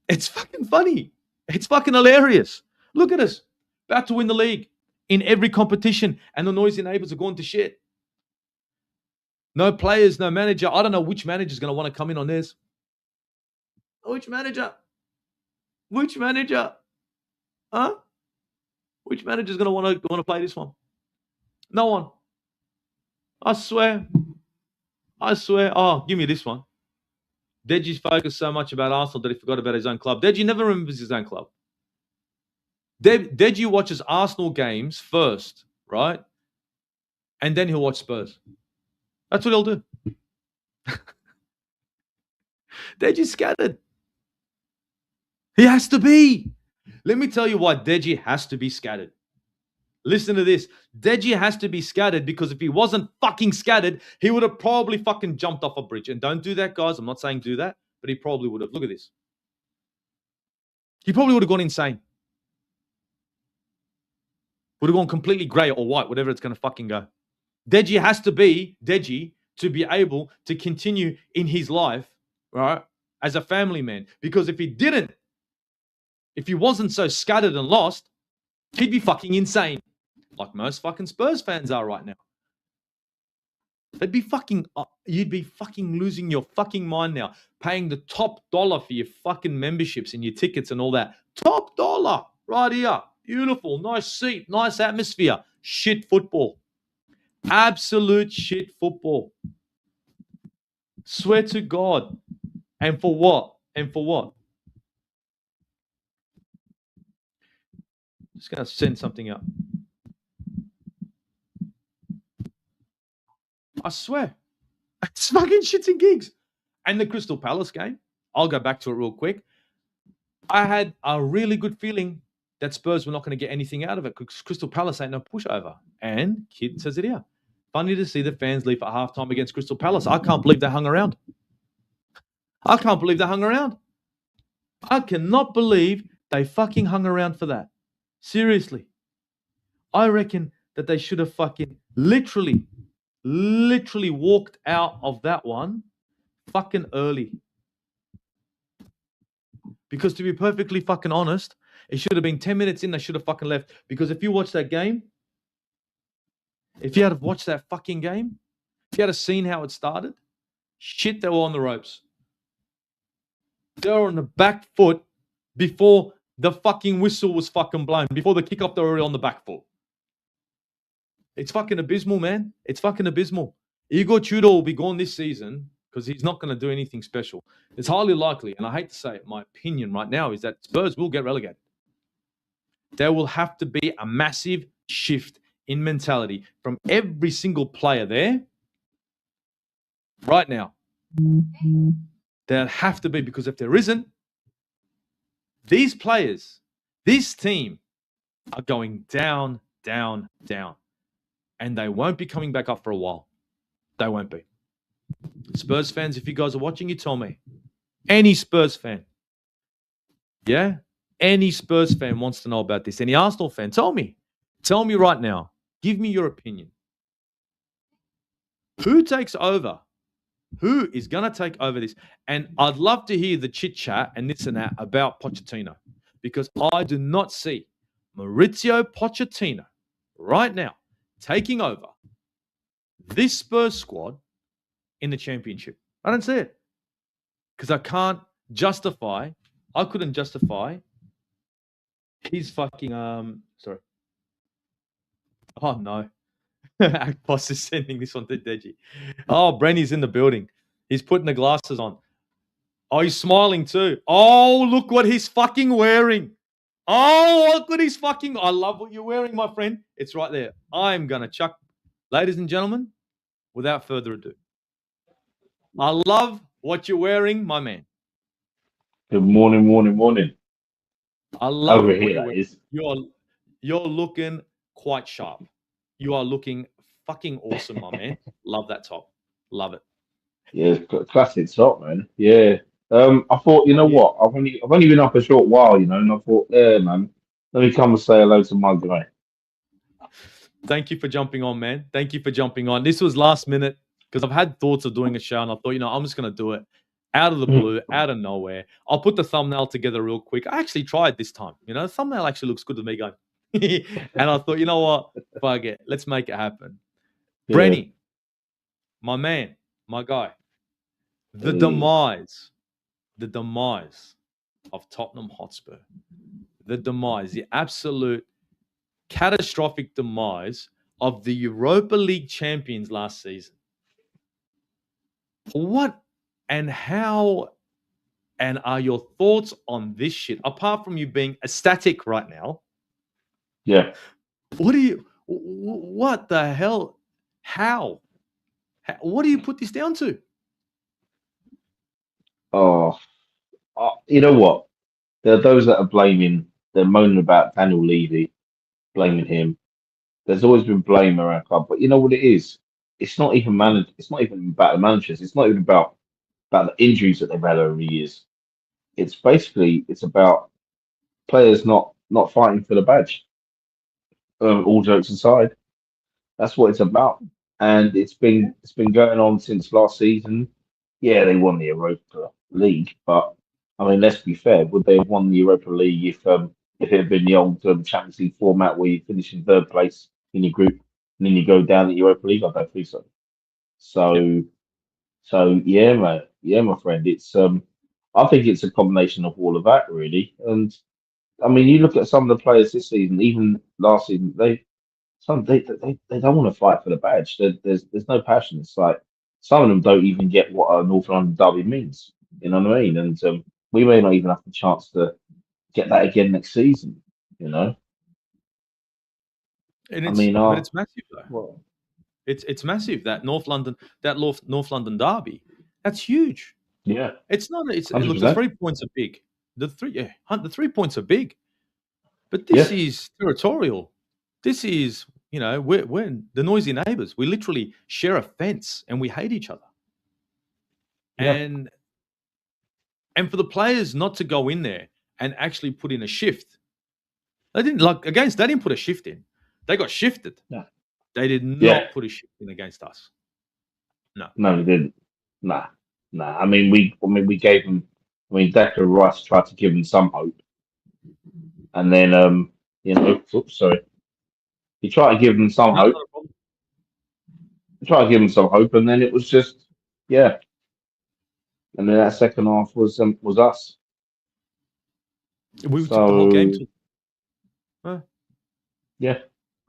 It's fucking funny. It's fucking hilarious. Look at us. About to win the league in every competition, and the noisy neighbours are going to shit. No players, no manager. I don't know which manager's going to want to come in on this. Which manager? Huh? Which manager's going to want to play this one? No one. I swear. Oh, give me this one. Deji's focused so much about Arsenal that he forgot about his own club. Deji never remembers his own club. Deji watches Arsenal games first, right? And then he'll watch Spurs. That's what he'll do. Deji's scattered. He has to be. Let me tell you why Deji has to be scattered. Listen to this. Deji has to be scattered because if he wasn't fucking scattered, he would have probably fucking jumped off a bridge. And don't do that, guys. I'm not saying do that, but he probably would have. Look at this. He probably would have gone insane. Would have gone completely grey or white, whatever it's going to fucking go. Deji has to be Deji to be able to continue in his life, right, as a family man. Because if he didn't, if he wasn't so scattered and lost, he'd be fucking insane. Like most fucking Spurs fans are right now. They'd be fucking, you'd be fucking losing your fucking mind now, paying the top dollar for your fucking memberships and your tickets and all that. Top dollar, right here. Beautiful, nice seat, nice atmosphere. Shit football. Absolute shit football. Swear to God. And for what? Just going to send something up. I swear. It's fucking shits and gigs. And the Crystal Palace game, I'll go back to it real quick. I had a really good feeling that Spurs were not going to get anything out of it because Crystal Palace ain't no pushover. And Kid says it here. Funny to see the fans leave at halftime against Crystal Palace. I can't believe they hung around. I can't believe they hung around. I cannot believe they fucking hung around for that. Seriously. I reckon that they should have fucking literally walked out of that one fucking early. Because to be perfectly fucking honest, it should have been 10 minutes in, they should have fucking left. Because if you watch that game, if you had watched that fucking game, if you had seen how it started, shit, they were on the ropes. They were on the back foot before the fucking whistle was fucking blown. Before the kickoff, they were already on the back foot. It's fucking abysmal, man. It's fucking abysmal. Igor Tudor will be gone this season because he's not going to do anything special. It's highly likely, and I hate to say it, my opinion right now is that Spurs will get relegated. There will have to be a massive shift in mentality from every single player there right now. There have to be, because if there isn't, these players, this team are going down, down, down. And they won't be coming back up for a while. They won't be. Spurs fans, if you guys are watching, you tell me. Any Spurs fan. Yeah? Any Spurs fan wants to know about this. Any Arsenal fan, tell me. Tell me right now. Give me your opinion. Who takes over? Who is going to take over this? And I'd love to hear the chit-chat and this and that about Pochettino. Because I do not see Maurizio Pochettino right now taking over this Spurs squad in the championship. I don't see it. Because I couldn't justify his fucking, sorry. Oh, no. Boss is sending this one to Deji. Oh, Brenny's in the building. He's putting the glasses on. Oh, he's smiling too. Oh, look what he's fucking wearing. Oh, look what he's fucking... I love what you're wearing, my friend. It's right there. I'm going to chuck... Ladies and gentlemen, without further ado, I love what you're wearing, my man. Good morning. I love Over what here, you're that wearing. is. You're looking quite sharp. You are looking fucking awesome, my man. Love that top. Love it. Yeah, it's classic top, man. Yeah. I thought, you know Yeah. what? I've only been up a short while, you know, and I thought, yeah, man, let me come and say hello to my guy. Thank you for jumping on, man. Thank you for jumping on. This was last minute because I've had thoughts of doing a show and I thought, I'm just going to do it out of the blue, out of nowhere. I'll put the thumbnail together real quick. I actually tried this time. The thumbnail actually looks good to me going. And I thought, you know what? Fuck it. Let's make it happen. Yeah. Brenny, my man, my guy. The demise of Tottenham Hotspur. The absolute catastrophic demise of the Europa League champions last season. What and how and are your thoughts on this shit? Apart from you being ecstatic right now. Yeah. What the hell? How? What do you put this down to? Oh, you know what? There are those that are moaning about Daniel Levy, blaming him. There's always been blame around club, but you know what it is? It's not even It's not even about the managers. It's not even about the injuries that they've had over the years. It's about players not fighting for the badge. All jokes aside, that's what it's about, and it's been going on since last season. Yeah, they won the Europa League, but I mean, let's be fair. Would they have won the Europa League if it had been the old Champions League format where you finish in third place in your group and then you go down the Europa League? I don't think so. Yep. So yeah, mate. Yeah, my friend. I think it's a combination of all of that, really. And I mean, you look at some of the players this season, even last season, they don't want to fight for the badge. There's no passion. It's like some of them don't even get what a North London derby means. You know what I mean? And we may not even have the chance to get that again next season. You know? And I mean, it's massive though. well, It's massive that North London derby. That's huge. yeah, It's not. Look, the 100%. 3 points are big. the 3 points are big, but this is territorial. This is, we're the noisy neighbours. We literally share a fence and we hate each other. Yeah. And for the players not to go in there and actually put in a shift, they didn't put a shift in. They got shifted. No. They did not put a shift in against us. No, they didn't. Nah. I mean, we gave them. I mean, Declan Rice tried to give them some hope, and then sorry, he tried to give them some hope. And then it was just and then that second half was us. We took the whole game to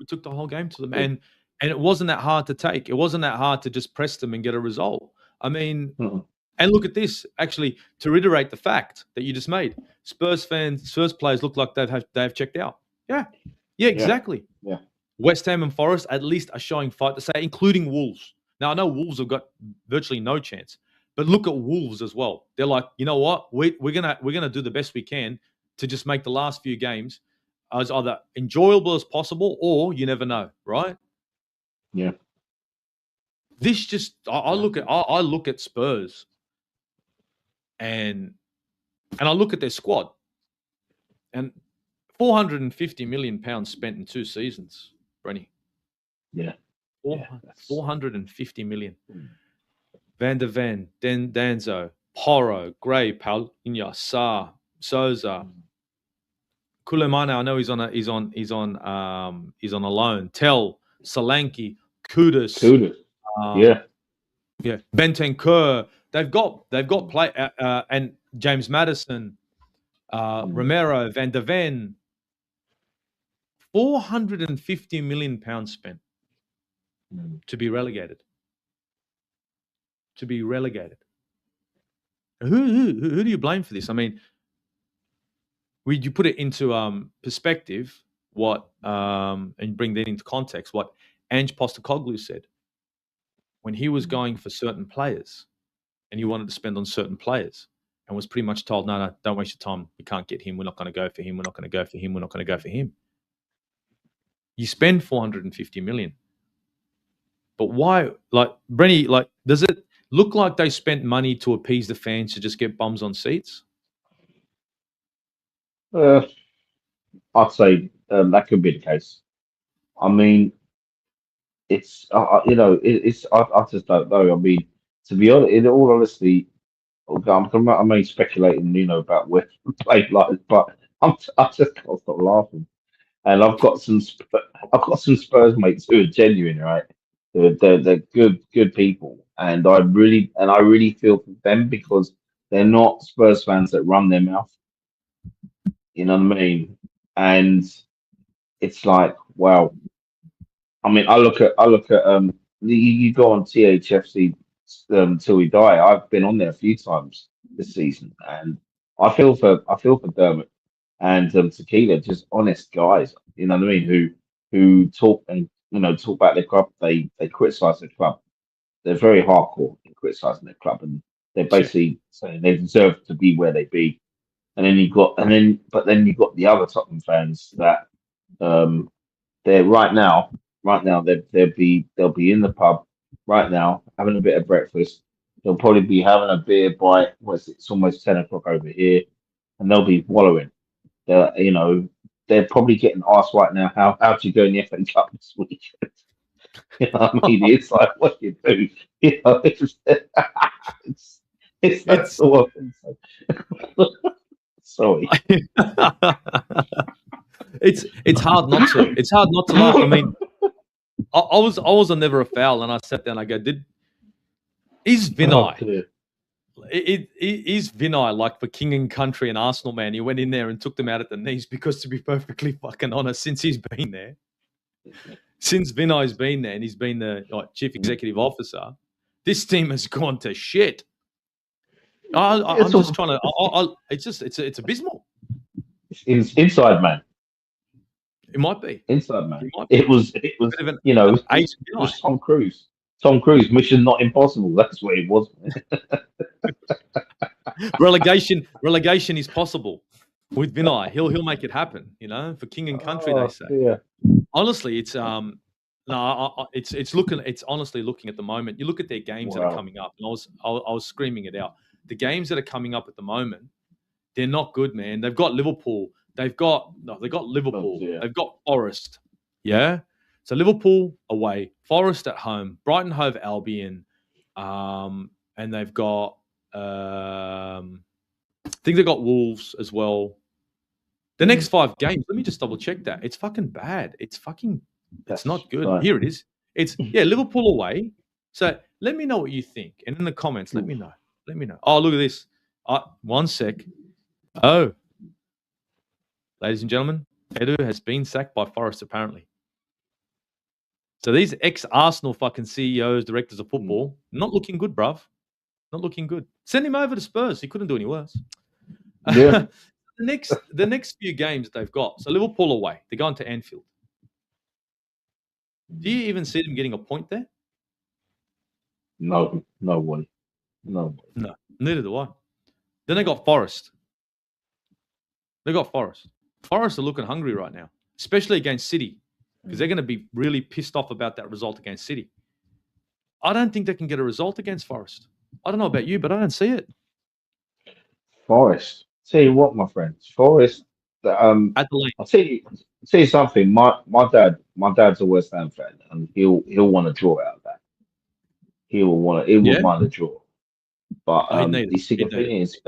we took the whole game to them, and it wasn't that hard to take. It wasn't that hard to just press them and get a result. I mean, and look at this. Actually, to reiterate the fact that you just made, Spurs players look like they've checked out. Yeah, exactly. Yeah. West Ham and Forest at least are showing fight to say, including Wolves. Now I know Wolves have got virtually no chance, but look at Wolves as well. They're like, you know what? We're gonna do the best we can to just make the last few games as either enjoyable as possible, or you never know, right? Yeah. This just I look at Spurs and I look at their squad, and £450 million spent in 2 seasons, Brenny. Yeah. 450 million. Van der Ven, Danzo, Porro, Gray, Paulinho, Sarr, Souza, Kulemane. I know he's on a loan. Tell, Solanke, Kudus. Bentancur. They've got play and James Maddison, Romero, Van der Ven. £450 million spent to be relegated. Who do you blame for this? I mean, you put it into perspective, and bring that into context, what Ange Postecoglou said when he was going for certain players and he wanted to spend on certain players and was pretty much told, no, don't waste your time. We can't get him. We're not going to go for him. We're not going to go for him. We're not going to go for him. You spend 450 million. But why, Brenny, does it look like they spent money to appease the fans to just get bums on seats? I'd say that could be the case. I mean, it's I just don't know. I mean, to be honest, in all honesty, I'm only speculating, about where we played like, but I just can't stop laughing. And I've got some Spurs mates who are genuine, right? They're good people, and I really feel for them because they're not Spurs fans that run their mouth. You know what I mean? And it's like, wow. I mean, I look at you go on THFC till we die. I've been on there a few times this season, and I feel for Dermot and Tequila, just honest guys. You know what I mean? Who talk and talk about their club. They criticize their club. They're very hardcore in criticizing their club, and they're basically saying they deserve to be where they be. And then you got the other Tottenham fans that they're right now they'll be in the pub right now having a bit of breakfast. They'll probably be having a beer by it's almost 10 o'clock over here, and they'll be wallowing. They're probably getting asked right now, how do you go in the FA Cup this weekend? You know what I mean? It's like, what do you do? It's that sort of thing. Sorry. It's hard not to. It's hard not to laugh. I mean, I was never a foul, and I sat down. I go, is Vinay? Is Vinay like for King and Country and Arsenal man? He went in there and took them out at the knees because, to be perfectly fucking honest, since he's been there, since Vinay's been there and he's been the chief executive officer, this team has gone to shit. I'm just trying to. It's abysmal. It's inside man. It might be inside man. It was Tom Cruise. Tom Cruise, Mission Not Impossible. That's what it was. relegation is possible with Vinay. He'll make it happen. For king and country, they say. Yeah. Honestly, it's it's honestly looking at the moment. You look at their games that are coming up, and I was screaming it out. The games that are coming up at the moment, they're not good, man. They've got Liverpool. They've got Liverpool. Yeah. They've got Forest. Yeah. So Liverpool away, Forest at home, Brighton Hove Albion, and they've got I think they've got Wolves as well. The next 5 games, let me just double check that. It's fucking bad. It's not good. Right. Here it is. It's Liverpool away. So let me know what you think. And in the comments, let me know. Oh, look at this. One sec. Oh. Ladies and gentlemen, Edu has been sacked by Forest apparently. So these ex-Arsenal fucking CEOs, directors of football, not looking good, bruv. Not looking good. Send him over to Spurs. He couldn't do any worse. Yeah. The next few games that they've got. So Liverpool away. They're going to Anfield. Do you even see them getting a point there? No one. No, neither do I. Then they got Forest. Forest are looking hungry right now, especially against City, because they're going to be really pissed off about that result against City. I don't think they can get a result against Forest. I don't know about you, but I don't see it. Forest. Tell you what, my friends. Forest. Adelaide. I'll tell you something. My dad's a West Ham fan, and he'll want to draw out of that. He would mind a draw. But you see, the thing is,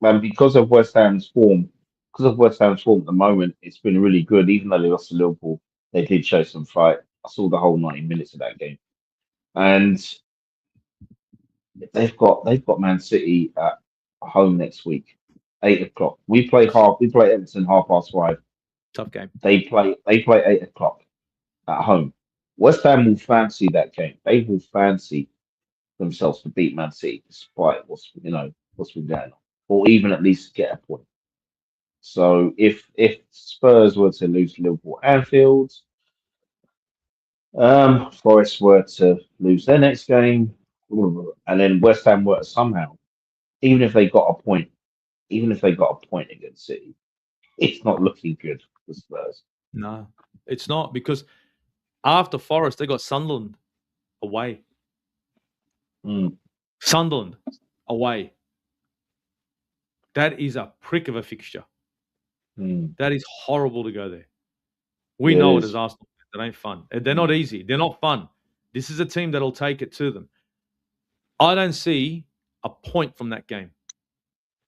man, because of West Ham's form at the moment, it's been really good. Even though they lost to Liverpool, they did show some fight. I saw the whole 90 minutes of that game, and they've got Man City at home next week, 8:00. We play Everton 5:30. Tough game. They play 8:00 at home. West Ham will fancy that game. They will fancy themselves to beat Man City, despite what's been going on, or even at least get a point. So if Spurs were to lose to Liverpool Anfield, Forest were to lose their next game, and then West Ham were to somehow, even if they got a point against City, it's not looking good for Spurs. No, it's not, because after Forest, they got Sunderland away. Sunderland away. That is a prick of a fixture. That is horrible to go there. We know it as Arsenal. That ain't fun. They're not easy. They're not fun. This is a team that'll take it to them. I don't see a point from that game.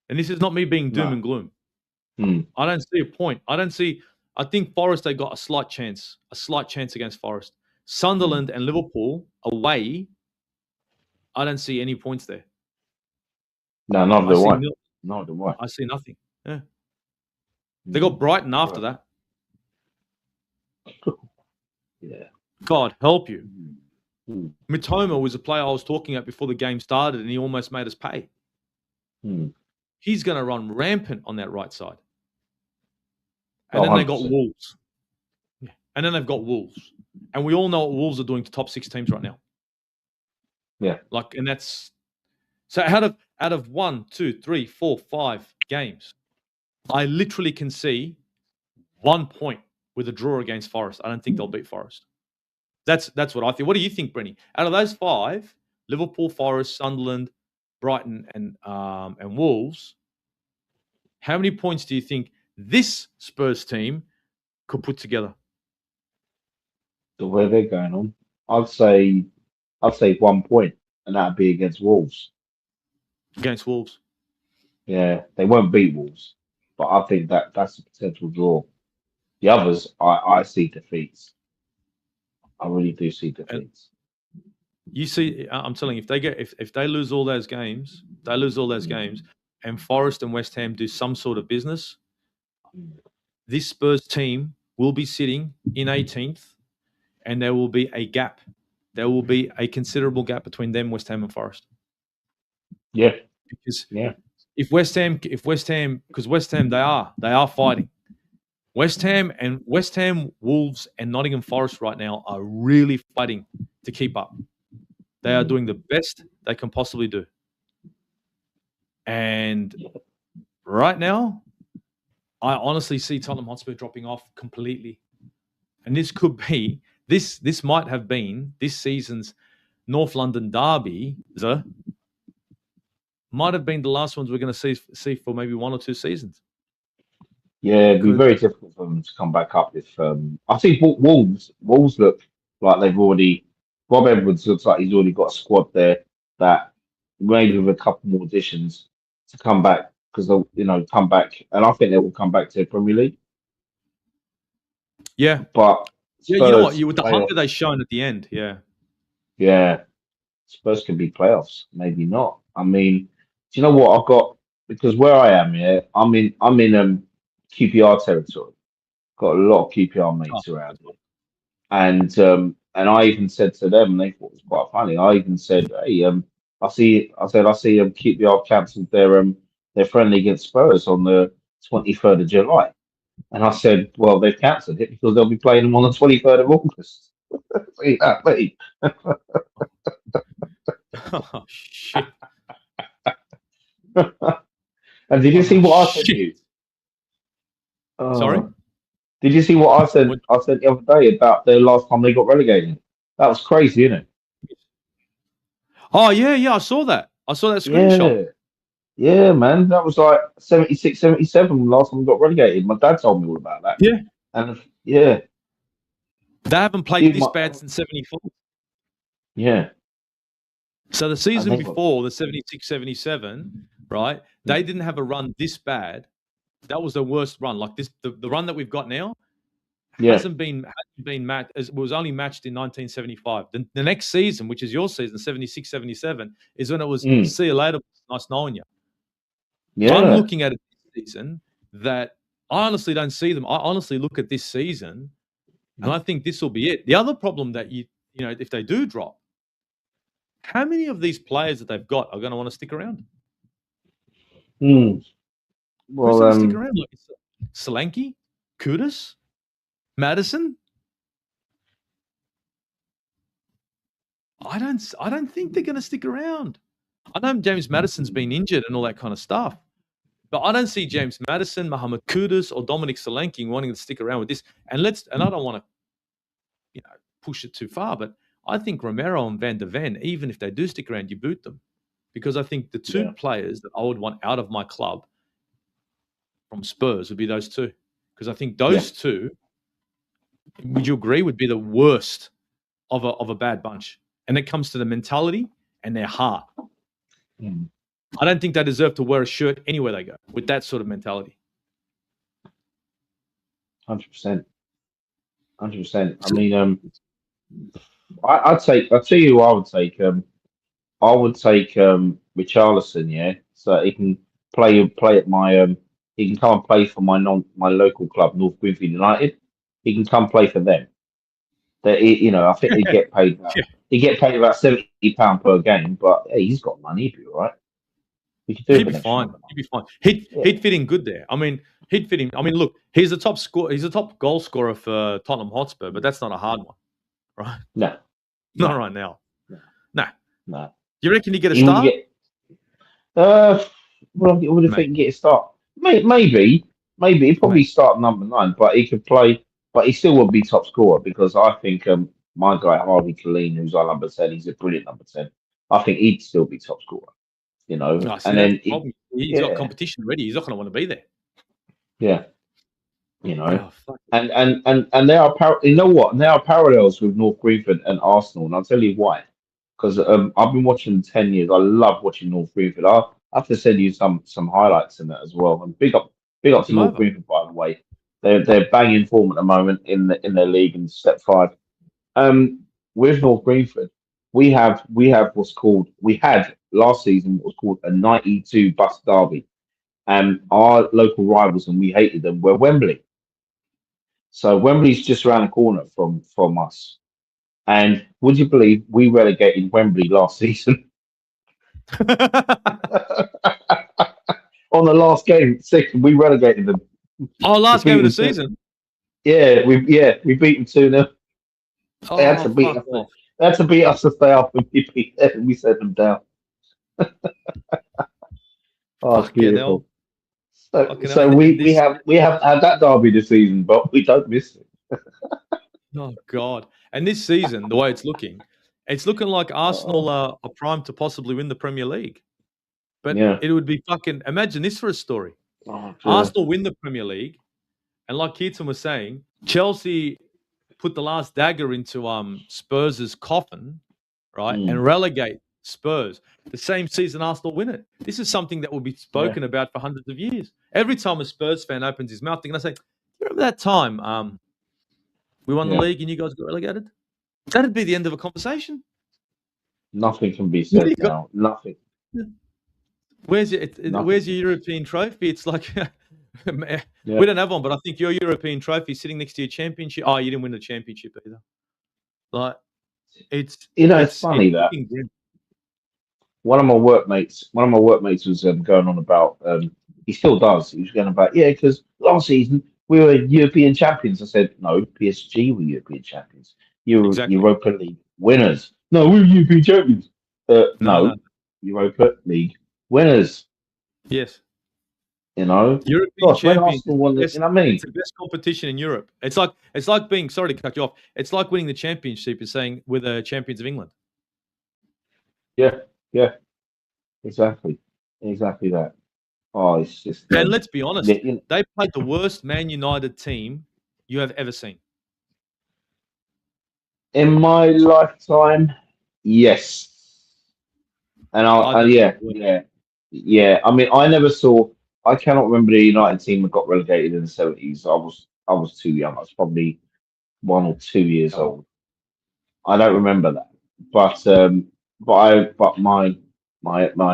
And this is not me being doom and gloom. I don't see a point. I think Forest, they got a slight chance against Forest. Sunderland and Liverpool away, I don't see any points there. No, neither do I. I see nothing. Yeah. They got Brighton after that. Yeah. God help you. Mitoma was a player I was talking about before the game started, and he almost made us pay. He's going to run rampant on that right side. And then they got Wolves. Yeah. And then they've got Wolves. And we all know what Wolves are doing to top 6 teams right now. Yeah. And that's so out of 1, 2, 3, 4, 5 games, I literally can see 1 point with a draw against Forest. I don't think they'll beat Forest. That's what I think. What do you think, Brenny? Out of those 5, Liverpool, Forest, Sunderland, Brighton, and Wolves, how many points do you think this Spurs team could put together? The way they're going on, I'd say 1 point, and that'd be against Wolves. Against Wolves? Yeah, they won't beat Wolves, but I think that's a potential draw. The others, I see defeats. I really do see defeats. You see, I'm telling you, if they lose all those games, and Forest and West Ham do some sort of business, this Spurs team will be sitting in 18th, and there will be a gap. There will be a considerable gap between them, West Ham and Forest. Yeah, because if West Ham, because West Ham, they are fighting. West Ham, Wolves, and Nottingham Forest right now are really fighting to keep up. They are doing the best they can possibly do. And right now, I honestly see Tottenham Hotspur dropping off completely. And this could be, this might have been this season's North London derby, might have been the last ones we're going to see for maybe 1 or 2 seasons. Yeah, it'd be very difficult for them to come back up if I think Wolves look like they've already. Rob Edwards looks like he's already got a squad there that maybe with a couple more additions to come back because they'll come back, and I think they will come back to the Premier League. Yeah, but Spurs, you know what? With the hunger they've shown at the end, yeah, Spurs can be playoffs, maybe not. I mean, do you know what I've got? Because where I am, I'm in QPR territory. Got a lot of QPR mates around here, and I even said to them, and they thought it was quite funny. I even said, "Hey, I see QPR cancelled their friendly against Spurs on the 23rd of July," and I said, "Well, they've cancelled it because they'll be playing them on the 23rd of August." See that, mate? Oh shit! And did you see what I said to you? Sorry? Did you see what I said? I said the other day about the last time they got relegated. That was crazy, isn't it? Oh yeah, I saw that. I saw that screenshot. Yeah, man. That was like 76, 77 last time we got relegated. My dad told me all about that. Yeah. And yeah. They haven't played this bad since 74. Yeah. So the season before, the 76, 77, right? They didn't have a run this bad. That was the worst run. Like this, the run that we've got now hasn't been matched. It was only matched in 1975. The next season, which is your season, 76, 77, is when it was see you later. Nice knowing you. Yeah. I'm looking at it this season that I honestly don't see them. I honestly look at this season and I think this will be it. The other problem that you know, if they do drop, how many of these players that they've got are going to want to stick around? Well, who's going to stick around? Like Solanke, Kudus, Maddison. I don't think they're going to stick around. I know James Maddison's been injured and all that kind of stuff, but I don't see James Maddison, Mohammed Kudus, or Dominic Solanke wanting to stick around with this. And I don't want to, push it too far, but I think Romero and Van der Ven, even if they do stick around, you boot them, because I think the two players that I would want out of my club from Spurs would be those two, because I think those two, would you agree, would be the worst of a bad bunch, and it comes to the mentality and their heart. I don't think they deserve to wear a shirt anywhere they go with that sort of mentality. 100%. I mean, I'll tell you who I would take. I would take Richarlison, yeah, so he can play at my he can come and play for my local club, North Greenfield United. He can come play for them. I think they get paid. He get paid about £70 per game, but hey, he's got money. He'd be all right. He'd be fine. He'd fit in good there. I mean, he'd fit in. I mean, look, he's the top goal scorer for Tottenham Hotspur, but that's not a hard one, right? No, not right now. No. You reckon he get a start? Well, I would have think he get a start. Maybe he'd probably start number 9, but he could play. But he still would be top scorer, because I think my guy Harvey Killeen, who's our number 10, he's a brilliant number 10. I think he'd still be top scorer. And then he's got competition already. He's not going to want to be there. Yeah. And there are there are parallels with North Greenford and Arsenal, and I'll tell you why. Because I've been watching 10 years. I love watching North Greenford. I have to send you some highlights in that as well. And big up to North Greenford, by the way. They're banging form at the moment in their league in Step 5. With North Greenford, we had last season what was called a 92 bus derby, and our local rivals, and we hated them, were Wembley. So Wembley's just around the corner from us. And would you believe we relegated Wembley last season? On the last game, we relegated them. Oh, last game of the season. Yeah, we beat them 2-0. They had to beat us. They had to beat us to stay up, and we sent them down. Oh, it's Fucking hell. beautiful. So, Fucking hell. so And we this, haven't had that derby this season, but we don't miss it. oh, God. And this season, the way it's looking like Arsenal Oh, are primed to possibly win the Premier League. But yeah. it would be fucking, imagine this for a story. Oh, dear. Arsenal win the Premier League. And like Keaton was saying, Chelsea put the last dagger into Spurs' coffin, right, and Mm, relegate Spurs. The same season Arsenal win it. This is something that will be yeah. spoken about for hundreds of years. Every time a Spurs fan opens his mouth, they're going to say, "You remember that time we won the Yeah. league and you guys got relegated?" That'd be the end of a conversation. Nothing can be What do said you got? now. Nothing. Nothing Where's can your be said. European trophy? It's like Yeah. we don't have one, but I think your European trophy is sitting next to your championship. Oh, you didn't win the championship either. Like it's It's it's funny that looking grim. one of my workmates was going on about. He still does. He was going about, yeah, because last season we were European champions. I said, no, PSG were European champions. You were Exactly. Europa League winners. No, we were European champions. No. No, Europa League winners. Yes. You know, European gosh, when champions is Arsenal won the the, best. you know what I It's mean? the best competition in Europe. It's like being. Sorry to cut you off. It's like winning the championship is saying we're the champions of England. Yeah, yeah, exactly that. Oh, it's just And let's be yeah, honest, they played the worst Man United team you have ever seen. in my lifetime, yes. And I'd never yeah, say the word. yeah. I mean, I never saw. I cannot remember the United team that got relegated in the 70s. I was too young. I was probably 1 or 2 years old. I don't remember that. But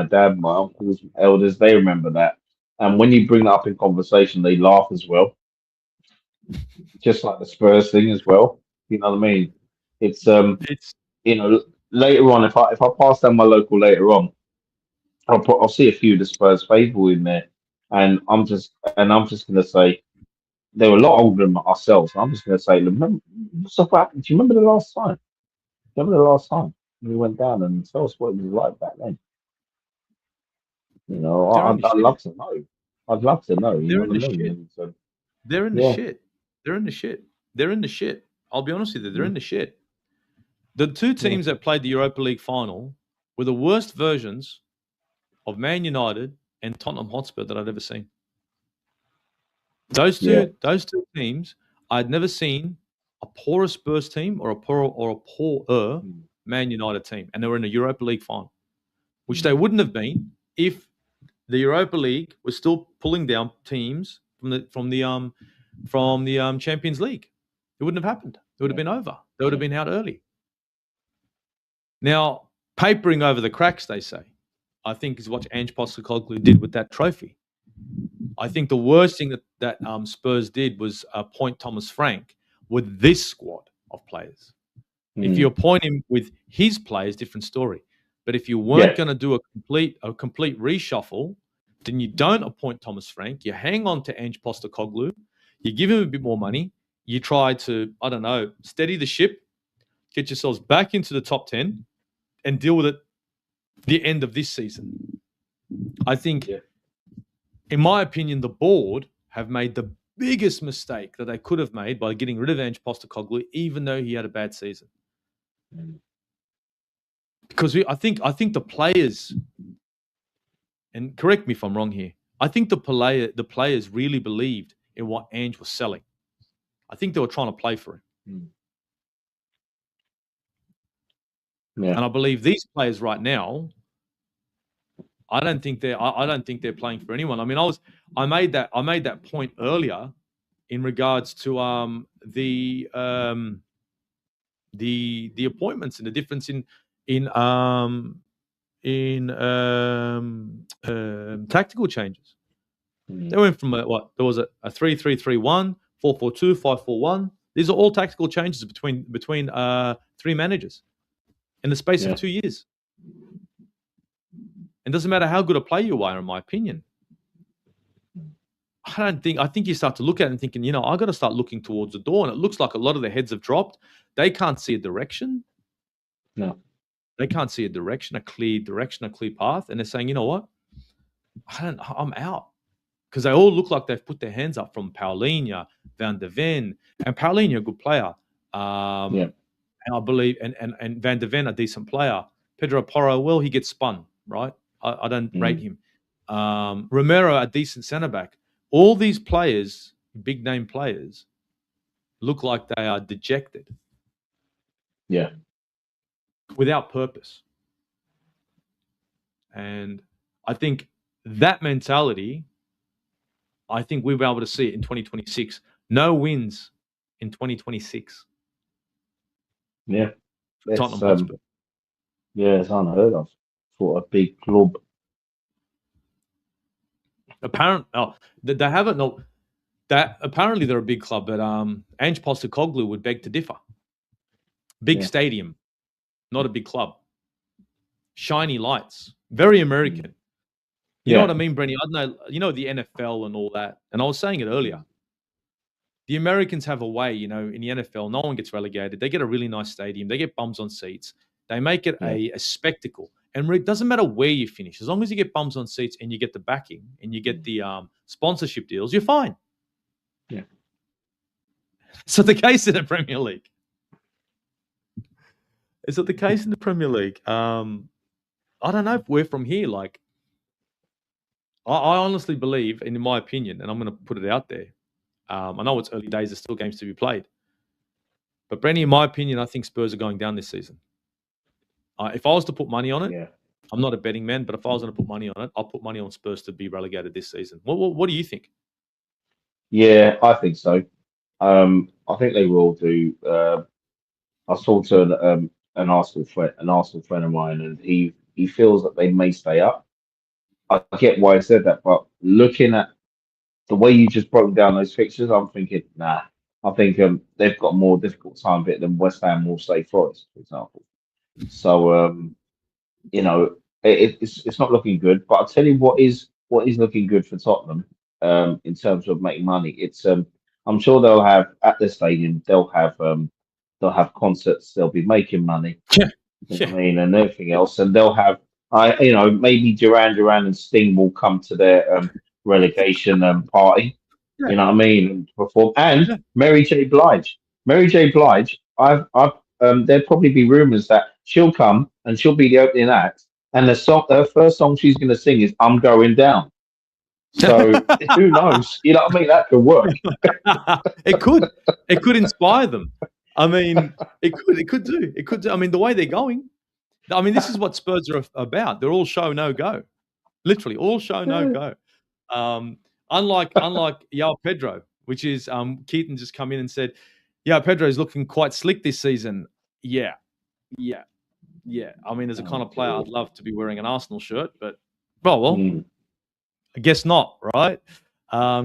dad, my uncles, elders, they remember that. And when you bring that up in conversation, they laugh as well, just like the Spurs thing as well. You know what I mean? It's It's you know, later on, if I pass down my local later on. I'll see a few of the Spurs faithful in there, and I'm just gonna say they were a lot older than ourselves. I'm just gonna say, remember stuff happened. Do you remember the last time? Remember the last time we went down and tell us what it was like back then? they're in the I'd shit. love to know. I'd love to know. You They're know in what the I mean? shit. And so, They're in the yeah, shit. They're in the shit. They're in the shit. I'll be honest with you. They're mm, in the shit. The two yeah, teams that played the Europa League final were the worst versions of Man United and Tottenham Hotspur that I'd ever seen. yeah, Those two teams, I'd never seen a poorer Spurs team or a poorer mm, Man United team, and they were in a Europa League final, which they mm, wouldn't have been if the Europa League was still pulling down teams from the Champions League. It wouldn't have happened. It would have yeah, been over. They would have yeah, been out early. Now, papering over the cracks, they say, I think is what Ange Postecoglou did with that trophy. I think the worst thing that Spurs did was appoint Thomas Frank with this squad of players. If you mm, appoint him with his players, different story. But if you weren't yeah, going to do a complete reshuffle, then you don't appoint Thomas Frank. You hang on to Ange Postecoglou. You give him a bit more money. You try to, I don't know, steady the ship, get yourselves back into the top 10, and deal with it the end of this season. I think, yeah. in my opinion, the board have made the biggest mistake that they could have made by getting rid of Ange Postecoglou, even though he had a bad season. Mm, Because I think the players, and correct me if I'm wrong here, I think the players really believed in what Ange was selling. I think they were trying to play for him, mm, yeah, and I believe these players right now, I don't think they're playing for anyone. I mean, I made that point earlier in regards to the appointments and the difference in tactical changes. They mm, went from there was a 3-3-3-1, 4-4-2, 5-4-1. These are all tactical changes between three managers in the space of yeah, 2 years. It doesn't matter how good a player you are, in my opinion. I think you start to look at it and thinking, I got to start looking towards the door. And it looks like a lot of their heads have dropped. They can't see a direction. no, They can't see a clear direction, a clear path. And they're saying, you know what? I'm out. Because they all look like they've put their hands up, from Paulinho, Van de Ven, and Paulinho, a good player. Yeah. And I believe, and Van de Ven, a decent player. Pedro Porro, well, he gets spun, right? I don't rate him. Romero, a decent centre back. All these players, big name players, look like they are dejected. Yeah. Without purpose. And I think that mentality, I think we'll be able to see it in 2026. No wins in 2026. Yeah. Tottenham It's Hotspur. yeah, it's unheard of for a big club. They haven't. No, that apparently they're a big club, but Ange Postecoglou would beg to differ. Big stadium, not a big club. Shiny lights, very American. You know what I mean, Brenny? I don't know. You know the NFL and all that, and I was saying it earlier. The Americans have a way, in the NFL, no one gets relegated. They get a really nice stadium. They get bums on seats. They make it a spectacle. And it doesn't matter where you finish. As long as you get bums on seats and you get the backing and you get the sponsorship deals, you're fine. Yeah. So the case in the Premier League. Is it the case in the Premier League? I don't know if we're from here. Like, I honestly believe, and in my opinion, and I'm going to put it out there, I know it's early days. There's still games to be played. But, Brenny, in my opinion, I think Spurs are going down this season. If I was to put money on it, I'm not a betting man, but if I was going to put money on it, I'll put money on Spurs to be relegated this season. What do you think? Yeah, I think so. I think they will do. I was talking to an Arsenal friend of mine, and he feels that they may stay up. I get why he said that, but looking at the way you just broke down those fixtures, I'm thinking, nah. I think they've got a more difficult time bit than West Ham or say Forest, for example. So it's not looking good. But I'll tell you what is looking good for Tottenham in terms of making money. It's I'm sure they'll have at the stadium they'll have concerts. They'll be making money. You know what I mean, and everything else, and they'll have maybe Duran and Sting will come to their relegation party. You know what I mean, and perform. And Mary J. Blige. There'll probably be rumours that she'll come and she'll be the opening act, and her first song she's going to sing is "I'm Going Down." So who knows? You know what I mean? That could work. It could inspire them. I mean, it could do. I mean, the way they're going. I mean, this is what Spurs are about. They're all show, no go. Literally, all show, no go. Unlike Yao Pedro, which is Keaton just come in and said, "Yeah, Pedro is looking quite slick this season." Yeah. I mean, as a kind of player, I'd love to be wearing an Arsenal shirt, but I guess not, right?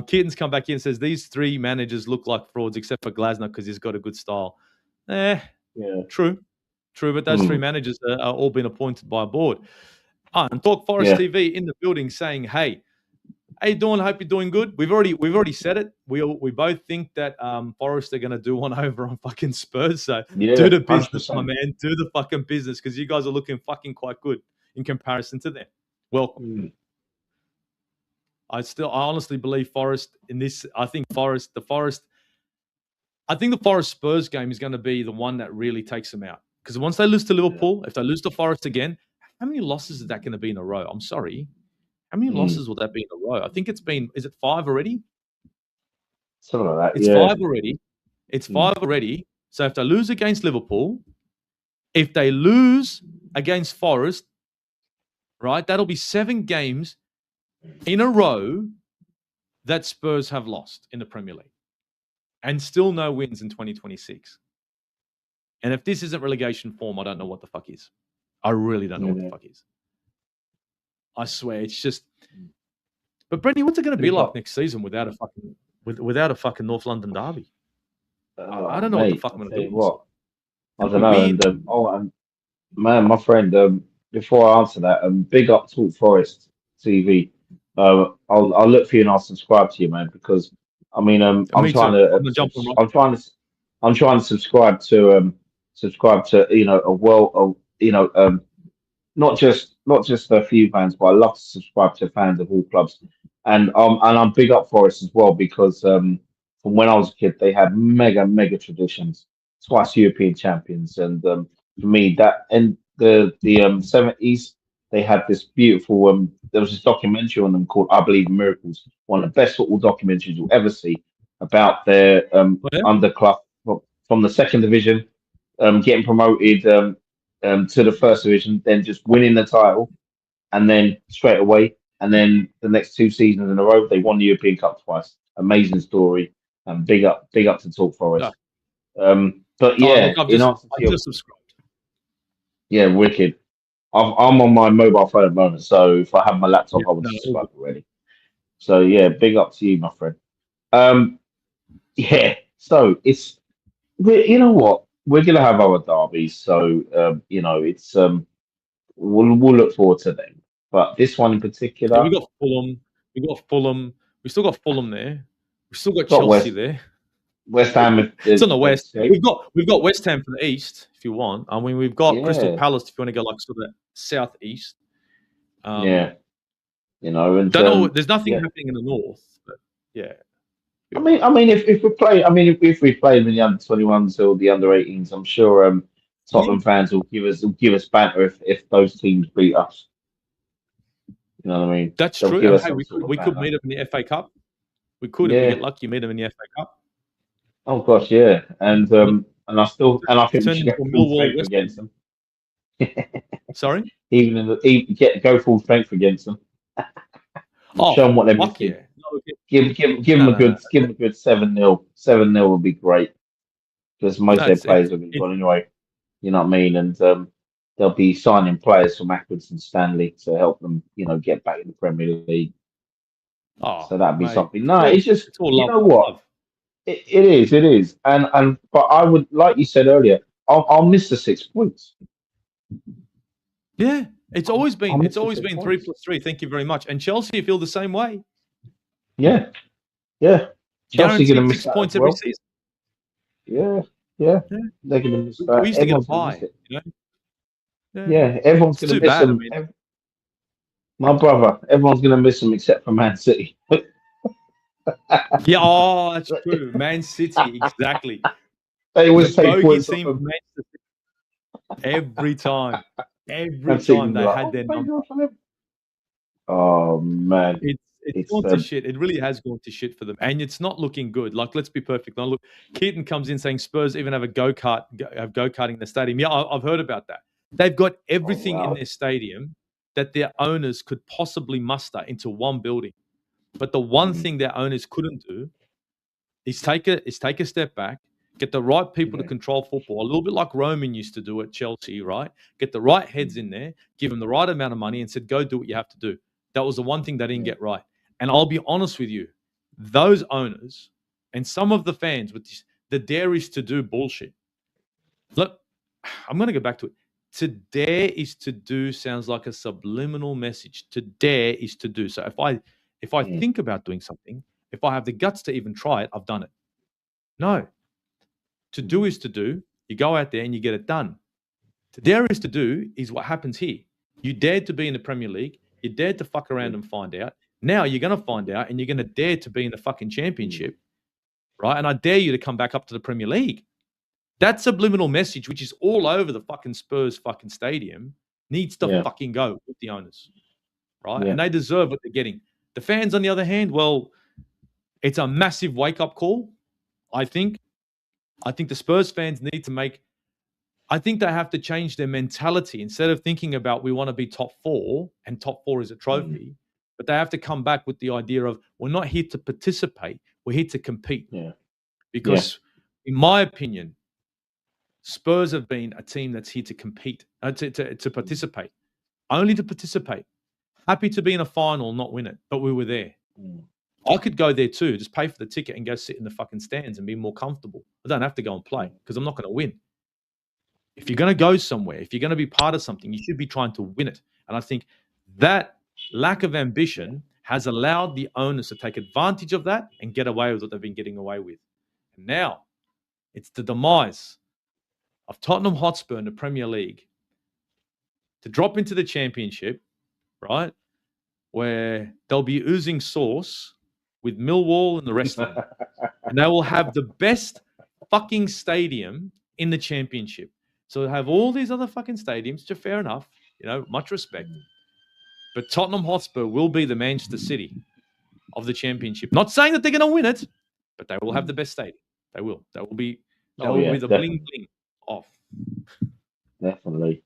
Keaton's come back in and says these three managers look like frauds, except for Glasner because he's got a good style. True, but those three managers are all been appointed by a board. And Talk Forest TV in the building saying, "Hey, how you doing? Hope you're doing good." We've already said it. We both think that Forest are going to do one over on fucking Spurs. So do the business, 100%. My man. Do the fucking business because you guys are looking fucking quite good in comparison to them. Welcome. I honestly believe Forest in this. I think the Forest Spurs game is going to be the one that really takes them out. Because once they lose to Liverpool, if they lose to Forest again, how many losses is that going to be in a row? I'm sorry. How many losses will that be in a row? I think is it 5 already? Something like that. It's 5 already. It's 5 already. So if they lose against Liverpool, if they lose against Forest, right, that'll be 7 games in a row that Spurs have lost in the Premier League. And still no wins in 2026. And if this isn't relegation form, I don't know what the fuck is. I really don't know what the fuck is. I swear, it's just. But Brendan, what's it going to be like next season without a fucking North London derby? I don't know what the fuck I'm going to do. I don't know. And man, my friend. Before I answer that, big up Talk Forest TV. I'll look for you and I'll subscribe to you, man, because I mean, I'm trying to subscribe to a not just a few fans, but I love to subscribe to fans of all clubs, and I'm big up Forest as well because from when I was a kid they had mega traditions, twice European champions, and for me that and the 70s they had this beautiful there was this documentary on them called I Believe in Miracles, one of the best football documentaries you'll ever see about their Well, under club from the second division, getting promoted. To the first division, then just winning the title, and then straight away, and then the next two seasons in a row, they won the European Cup twice. Amazing story, and big up to Talk yeah. Forest. But Oh, look, yeah, in answer to I've your just subscribed. yeah, wicked. I'm on my mobile phone at the moment, so if I had my laptop, Yeah, I would no, have all good. subscribed already. So yeah, big up to you, my friend. Um, yeah. So you know what, we're gonna have our derbies, so it's we'll look forward to them. But this one in Yeah, particular, we got Fulham. We got Fulham. We still got Fulham there. We still got got Chelsea there. West Ham if It's on they the don't west. escape. We've got West Ham for the east, if you want. I mean, we've got Crystal Yeah, Palace if you want to go like sort of southeast. yeah, Um, and don't know. There's nothing yeah. happening in the north, but yeah, be I all mean, right. I mean, if we play, I mean, if we play them in the under 21s or the under 18s, I'm sure Yeah, Tottenham fans will give us banter if those teams beat us. You know what I mean? that's They'll true. give And us hey, some sort of we could banter. meet them in the FA Cup. We could, if we get Yeah. lucky, meet them in the FA Cup. Oh gosh, yeah. And I think we Turn should into go a full Millwall strength West against Ham. them. Sorry. Even get go full strength against them. Oh Show them what they're fuck missing. yeah! No, Give them no, a no, no. give them a good 7-0. 7-0 would be great because most No, of their it's players will be gone anyway. You know what I mean? And they'll be signing players from Ackwards and Stanley to help them, get back in the Premier League. oh So that'd be mate, something. No, it's just it's all you love, know what love. it is, and but I would like you said earlier, I'll miss the 6 points. Yeah, I'll it's miss the always six been three points. plus three. Thank you very much. And Chelsea feel the same way. Yeah, yeah. Chelsea gonna Guaranteed miss six that as points every well. season. Yeah, yeah. Yeah. They're gonna miss We that. used to get a Everyone's gonna miss bye. it. You know. Yeah. Yeah, everyone's It's gonna too miss bad. I them. mean, My brother, everyone's gonna miss them except for Man City. yeah. Oh, that's true. Man City, exactly. They The always take bogey points off team for them. Manchester City every time. Man Every City time gonna be they like, had oh, their take number. it off of them. Oh man, It's it's gone to shit. It really has gone to shit for them, and it's not looking good. Like, let's be perfect. Now, look, Keaton comes in saying Spurs even have a have go karting in the stadium. Yeah, I've heard about that. They've got oh everything in wow. their stadium that their owners could possibly muster into one building. But the one Mm, thing their owners couldn't do is take a step back, get the right people to yeah. control football, a little bit like Roman used to do at Chelsea, right? Get the right heads Mm, in there, give them the right amount of money, and said, "Go do what you have to do." That was the one thing they didn't yeah. get right. And I'll be honest with you, those owners and some of the fans with the dare is to do bullshit. Look, I'm going to go back to it. To dare is to do sounds like a subliminal message. To dare is to do. So if I Mm, think about doing something, if I have the guts to even try it, I've done it. No, to do mm, is to do. You go out there and you get it done. To dare is to do is what happens here. You dared to be in the Premier League. You dared to fuck around yeah. and find out. Now you're going to find Mm, out and you're going to dare to be in the fucking mm, championship, right? And I dare you to come back up to the Premier League. That subliminal message, which is all over the fucking Spurs fucking stadium, needs to yeah. fucking go with the owners, right? Yeah. And they deserve what they're getting. The fans, on the other hand, well, it's a massive wake up call. I think. I think the Spurs fans need to make. I think they have to change their mentality instead of thinking about we want to be top four and top four is a Mm, trophy, but they have to come back with the idea of we're not here to participate, we're here to compete. yeah. Yeah. Because, in my opinion, Spurs have been a team that's here to compete, to Mm, participate, only to participate. Happy to be in a final, not win it, but we were there. mm, I could go there too, just pay for the ticket and go sit in the fucking stands and be more comfortable. I don't have to go and play mm, because I'm not going to win. If you're going to go somewhere, if you're going to be part of something, you should be trying to win it. And I think that lack of yeah. ambition has allowed the owners to take advantage of that and get away with what they've been getting away with. And now it's the demise of Tottenham Hotspur in the Premier League. to drop into the Championship, right, where they'll be oozing sauce with Millwall and the rest of them. And they will have the best fucking stadium in the Championship. So they'll have all these other fucking stadiums, which are fair enough, much respect. But Tottenham Hotspur will be the Manchester City of the Championship. Not saying that they're going to win it, but they will have the best stadium. They will. They will be the bling bling off. Definitely.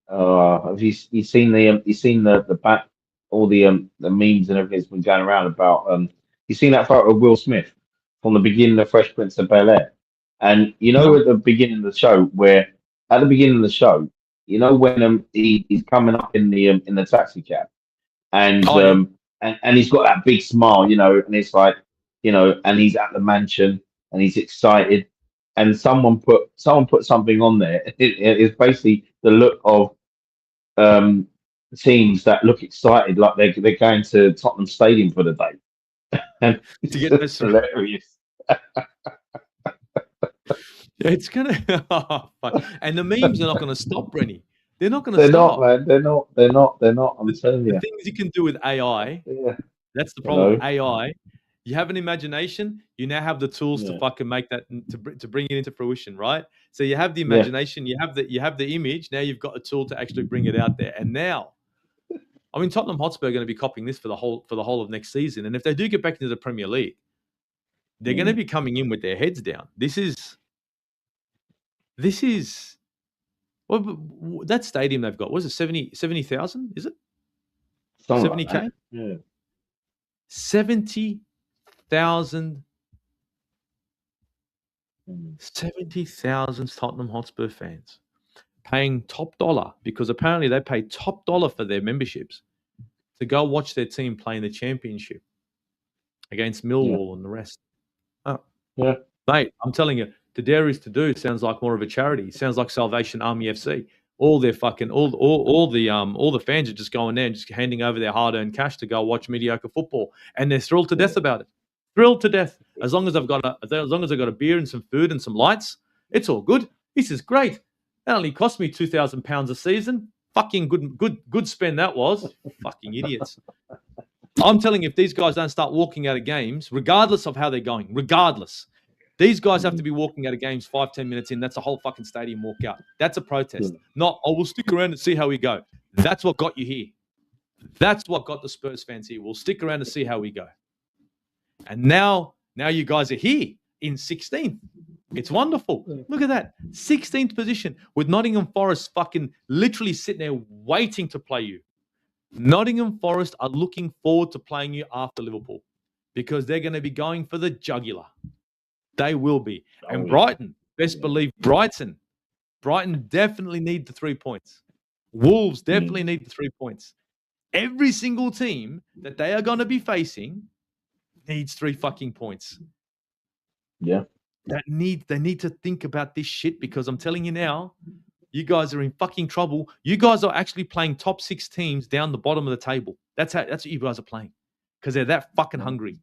Oh, Have you seen the back, all the memes and everything that's been going around about you seen that photo of Will Smith from the beginning of Fresh Prince of Bel-Air? And No. at the beginning of the show, when he's coming up in the taxi cab, and and he's got that big smile, and it's like, and he's at the mansion and he's excited, and someone put something on there. It's basically the look of teams that look excited, like they're going to Tottenham Stadium for the day, and it's to get just hilarious. It's gonna, and the memes are not going to stop, Brenny. They're not going to stop. Man. They're not. I'm telling you. The things you can do with AI, that's the problem. AI, you have an imagination, you now have the tools to fucking make that, to bring it into fruition, right? So you have the imagination, you have the image. Now you've got a tool to actually bring it out there. And now, I mean, Tottenham Hotspur are going to be copying this for the whole of next season. And if they do get back into the Premier League, they're going to be coming in with their heads down. This is. Well, that stadium they've got, was it 70,000? Is it 70K? Like yeah, 70,000 Tottenham Hotspur fans paying top dollar, because apparently they pay top dollar for their memberships to go watch their team play in the Championship against Millwall and the rest. Oh, yeah, mate, I'm telling you. To dare is to do sounds like more of a charity. Sounds like Salvation Army FC. All their fucking all the fans are just going there and just handing over their hard-earned cash to go watch mediocre football, and they're thrilled to death about it. Thrilled to death. As long as I've got a beer and some food and some lights, it's all good. This is great. That only cost me £2,000 a season. Fucking good spend that was. Fucking idiots. I'm telling you, if these guys don't start walking out of games, regardless of how they're going, these guys have to be walking out of games 5-10 minutes in. That's a whole fucking stadium walk out. That's a protest. Not, we'll stick around and see how we go. That's what got you here. That's what got the Spurs fans here. We'll stick around to see how we go. And now you guys are here in 16th. It's wonderful. Look at that. 16th position with Nottingham Forest fucking literally sitting there waiting to play you. Nottingham Forest are looking forward to playing you after Liverpool because they're going to be going for the jugular. They will be. And Brighton, best believe Brighton definitely need the 3 points. Wolves definitely need the 3 points. Every single team that they are going to be facing needs 3 fucking points. Yeah. They need to think about this shit, because I'm telling you now, you guys are in fucking trouble. You guys are actually playing top 6 teams down the bottom of the table. That's what you guys are playing, because they're that fucking hungry.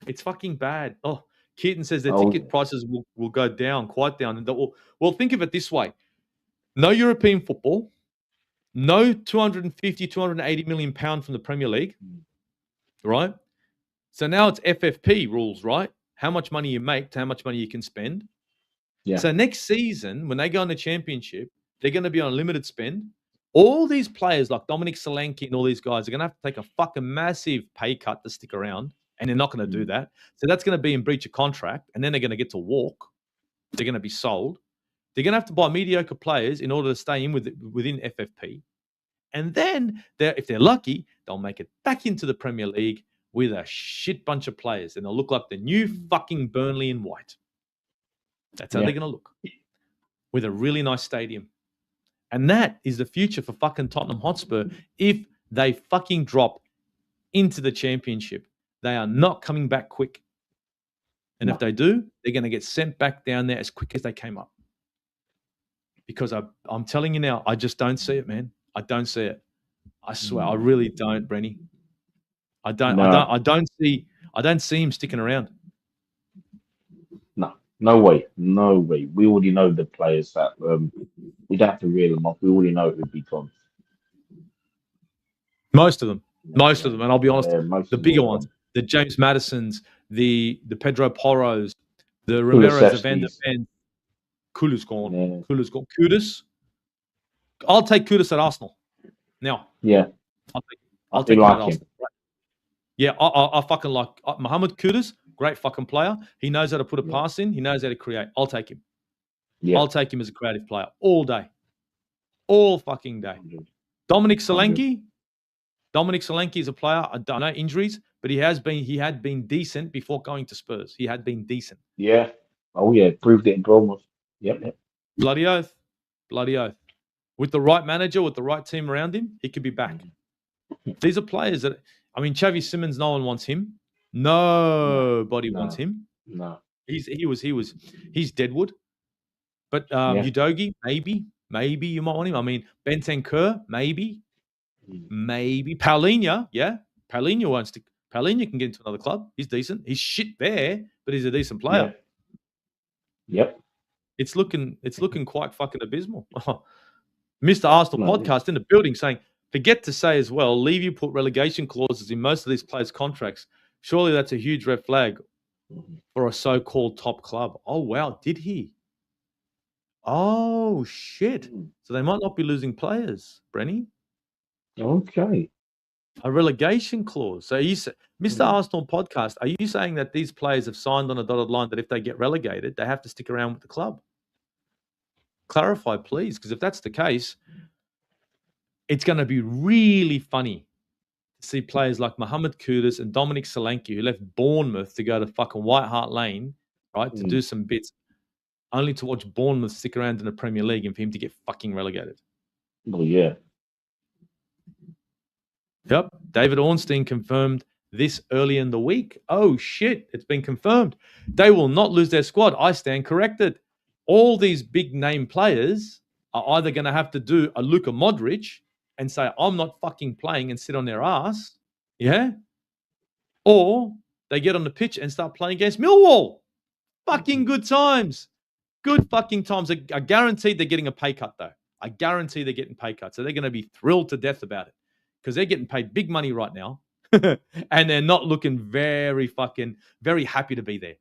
It's fucking bad. Oh, Keaton says their ticket prices will go down, quite down. Well, think of it this way. No European football, no 250, 280 million pound from the Premier League, right? So now it's FFP rules, right? How much money you make to how much money you can spend. Yeah. So next season, when they go in the Championship, they're going to be on a limited spend. All these players like Dominic Solanke and all these guys are going to have to take a fucking massive pay cut to stick around. And they're not going to do that. So that's going to be in breach of contract. And then they're going to get to walk. They're going to be sold. They're going to have to buy mediocre players in order to stay in within FFP. And then, if they're lucky, they'll make it back into the Premier League with a shit bunch of players. And they'll look like the new fucking Burnley in white. That's how they're going to look. With a really nice stadium. And that is the future for fucking Tottenham Hotspur if they fucking drop into the Championship. They are not coming back quick. And if they do, they're going to get sent back down there as quick as they came up. Because I'm telling you now, I just don't see it, man. I don't see it. I swear, I really don't, Brenny. I don't see him sticking around. No. No way, no way. We already know the players that we don't have to reel them off. We already know who'd be gone. Most of them, Yeah, and I'll be honest, yeah, most the of them bigger are ones, gone. the James Madisons, the Pedro Porros, the Romeros, the Van der Kulusevski's. Ven, Kudus gone, Yeah, Kudus gone, Kudus. I'll take Kudus at Arsenal now. yeah. I'll take, I I'll do take him at like him. Arsenal. Right. Yeah, I fucking like Mohammed Kudus. Great fucking player. He knows how to put a Yeah, pass in. He knows how to create. I'll take him. yeah. I'll take him as a creative player all day, all fucking day. 100, Dominic 100. Solanke. Dominic Solanke is a player. I don't know injuries, but he had been decent before going to Spurs. He had been decent. Yeah. Oh yeah, proved it in Bournemouth. Yep, yep. Bloody oath. Bloody oath. With the right manager, with the right team around him, he could be back. These are players that, I mean, Xavi Simons, no one wants him. No, Nobody wants no, him. no. He's Deadwood. But Yeah. Udogi, maybe you might want him. I mean, Bentancur, maybe. Paulinho, yeah. Paulinho can get into another club. He's decent. He's shit there, but he's a decent player. Yeah. Yep. It's looking quite fucking abysmal. Mr. Arsenal No, it is. podcast in the building saying, forget to say as well, Levy put relegation clauses in most of these players' contracts. Surely that's a huge red flag for a so-called top club. Oh, wow. Did he? Oh, shit. So they might not be losing players, Brenny. Okay. A relegation clause. So Mr. Arsenal podcast, are you saying that these players have signed on a dotted line that if they get relegated, they have to stick around with the club? Clarify, please, because if that's the case, it's going to be really funny to see players like Mohammed Kudus and Dominic Solanke, who left Bournemouth to go to fucking White Hart Lane, right, to do some bits, only to watch Bournemouth stick around in the Premier League and for him to get fucking relegated. Oh yeah. Yep. David Ornstein confirmed this early in the week. Oh, shit. It's been confirmed. They will not lose their squad. I stand corrected. All these big name players are either going to have to do a Luka Modric and say, I'm not fucking playing and sit on their ass. Yeah. Or they get on the pitch and start playing against Millwall. Fucking good times. Good fucking times. I guarantee they're getting a pay cut, though. I guarantee they're getting pay cuts. So they're going to be thrilled to death about it because they're getting paid big money right now. And they're not looking very happy to be there.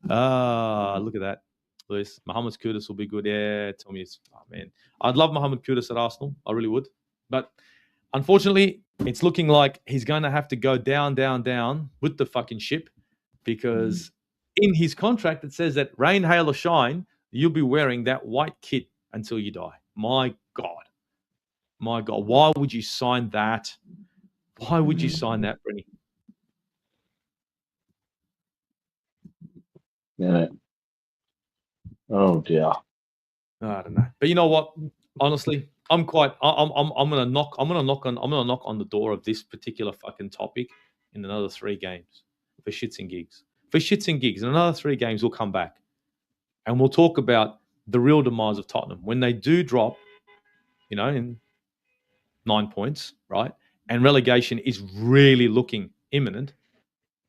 Look at that. Lewis, Mohammed Kudus will be good. Yeah, tell me, man. I'd love Mohammed Kudus at Arsenal. I really would. But unfortunately, it's looking like he's going to have to go down with the fucking ship because in his contract, it says that rain, hail, or shine, you'll be wearing that white kit until you die. My God. Why would you sign that? Why would you sign that, Brenny? Yeah. Oh dear. I don't know. But you know what? Honestly, I'm gonna knock on the door of this particular fucking topic in another 3 games for shits and gigs. For shits and gigs. In another 3 games, we'll come back and we'll talk about the real demise of Tottenham when they do drop, in 9 points, right? And relegation is really looking imminent.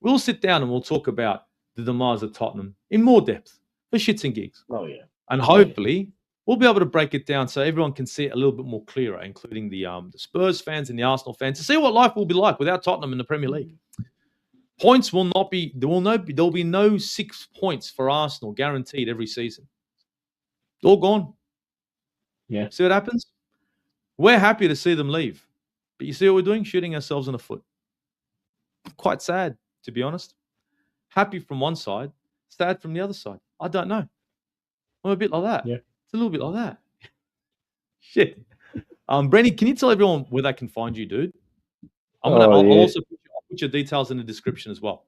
We'll sit down and we'll talk about the demise of Tottenham in more depth for shits and gigs. Oh yeah. And hopefully we'll be able to break it down so everyone can see it a little bit more clearer, including the Spurs fans and the Arsenal fans, to see what life will be like without Tottenham in the Premier League. Points will not be there will be no 6 points for Arsenal guaranteed every season. All gone. Yeah. See what happens? We're happy to see them leave. But you see what we're doing? Shooting ourselves in the foot. Quite sad, to be honest. Happy from one side, sad from the other side. I don't know. I'm a bit like that. Yeah. It's a little bit like that. Shit. Brenny, can you tell everyone where they can find you, dude? I'll also put your details in the description as well.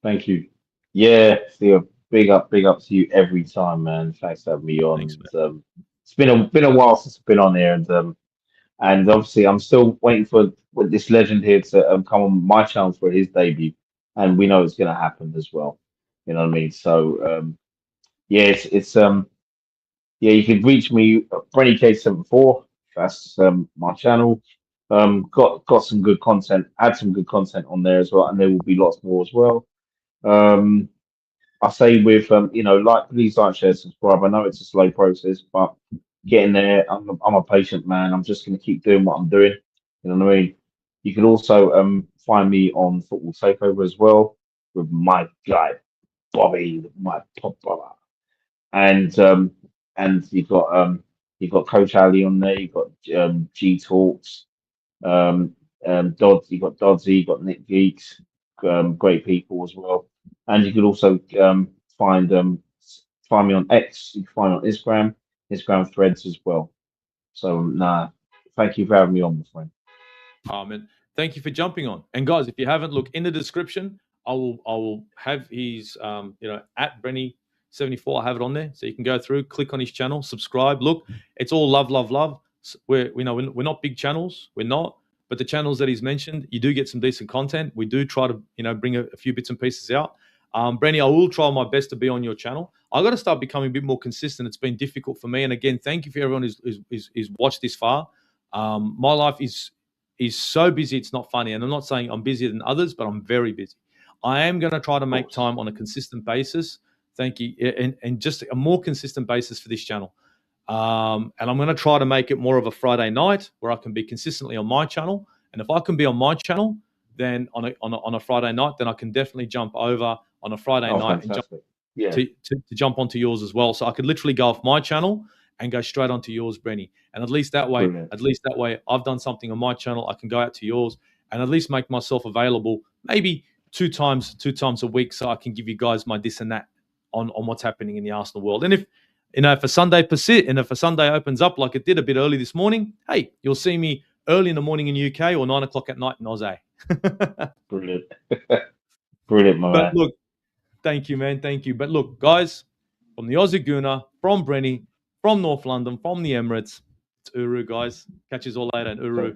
Thank you. Yeah, Theo, big up to you every time, man. Thanks for having me on. Thanks, man. It's been a while since I've been on here, and obviously I'm still waiting for this legend here to come on my channel for his debut, and we know it's going to happen as well. You know what I mean? So yeah, it's yeah, you can reach me Brenny K74. That's my channel. Got some good content. Add some good content on there as well, and there will be lots more as well. I say with please like, share, subscribe. I know it's a slow process, but getting there. I'm a patient man. I'm just going to keep doing what I'm doing. You know what I mean? You can also find me on Football Takeover as well with my guy Bobby, my top brother, and you've got Coach Ali on there. You've got G Talks, Dodds. You got Doddsy. You got Nick Geeks. Great people as well. And you could also find me on X. You can find me on Instagram threads as well. So thank you for having me on, my friend. And thank you for jumping on. And guys, if you haven't, look in the description. I will have his at Brenny74. I have it on there, so you can go through, click on his channel, subscribe. Look, it's all love, love, love. We're not big channels. We're not. But the channels that he's mentioned, you do get some decent content. We do try to bring a few bits and pieces out. Brenny, I will try my best to be on your channel. I got to start becoming a bit more consistent. It's been difficult for me. And again, thank you for everyone who's watched this far. My life is so busy, it's not funny. And I'm not saying I'm busier than others, but I'm very busy. I am going to try to make time on a consistent basis. Thank you. And just a more consistent basis for this channel. And I'm going to try to make it more of a Friday night where I can be consistently on my channel. And if I can be on my channel, then on a Friday night, then I can definitely jump over on a Friday night and jump onto yours as well. So I could literally go off my channel and go straight onto yours, Brenny. And at least that way, I've done something on my channel. I can go out to yours and at least make myself available maybe two times a week, so I can give you guys my this and that on what's happening in the Arsenal world. And if a Sunday opens up like it did a bit early this morning, hey, you'll see me early in the morning in UK or 9 o'clock at night in Aussie. Brilliant. Brilliant, my man. But look, thank you, man. Thank you. But look, guys, from the Aussie Gooner, from Brenny, from North London, from the Emirates, it's Uru, guys. Catch you all later in Uru.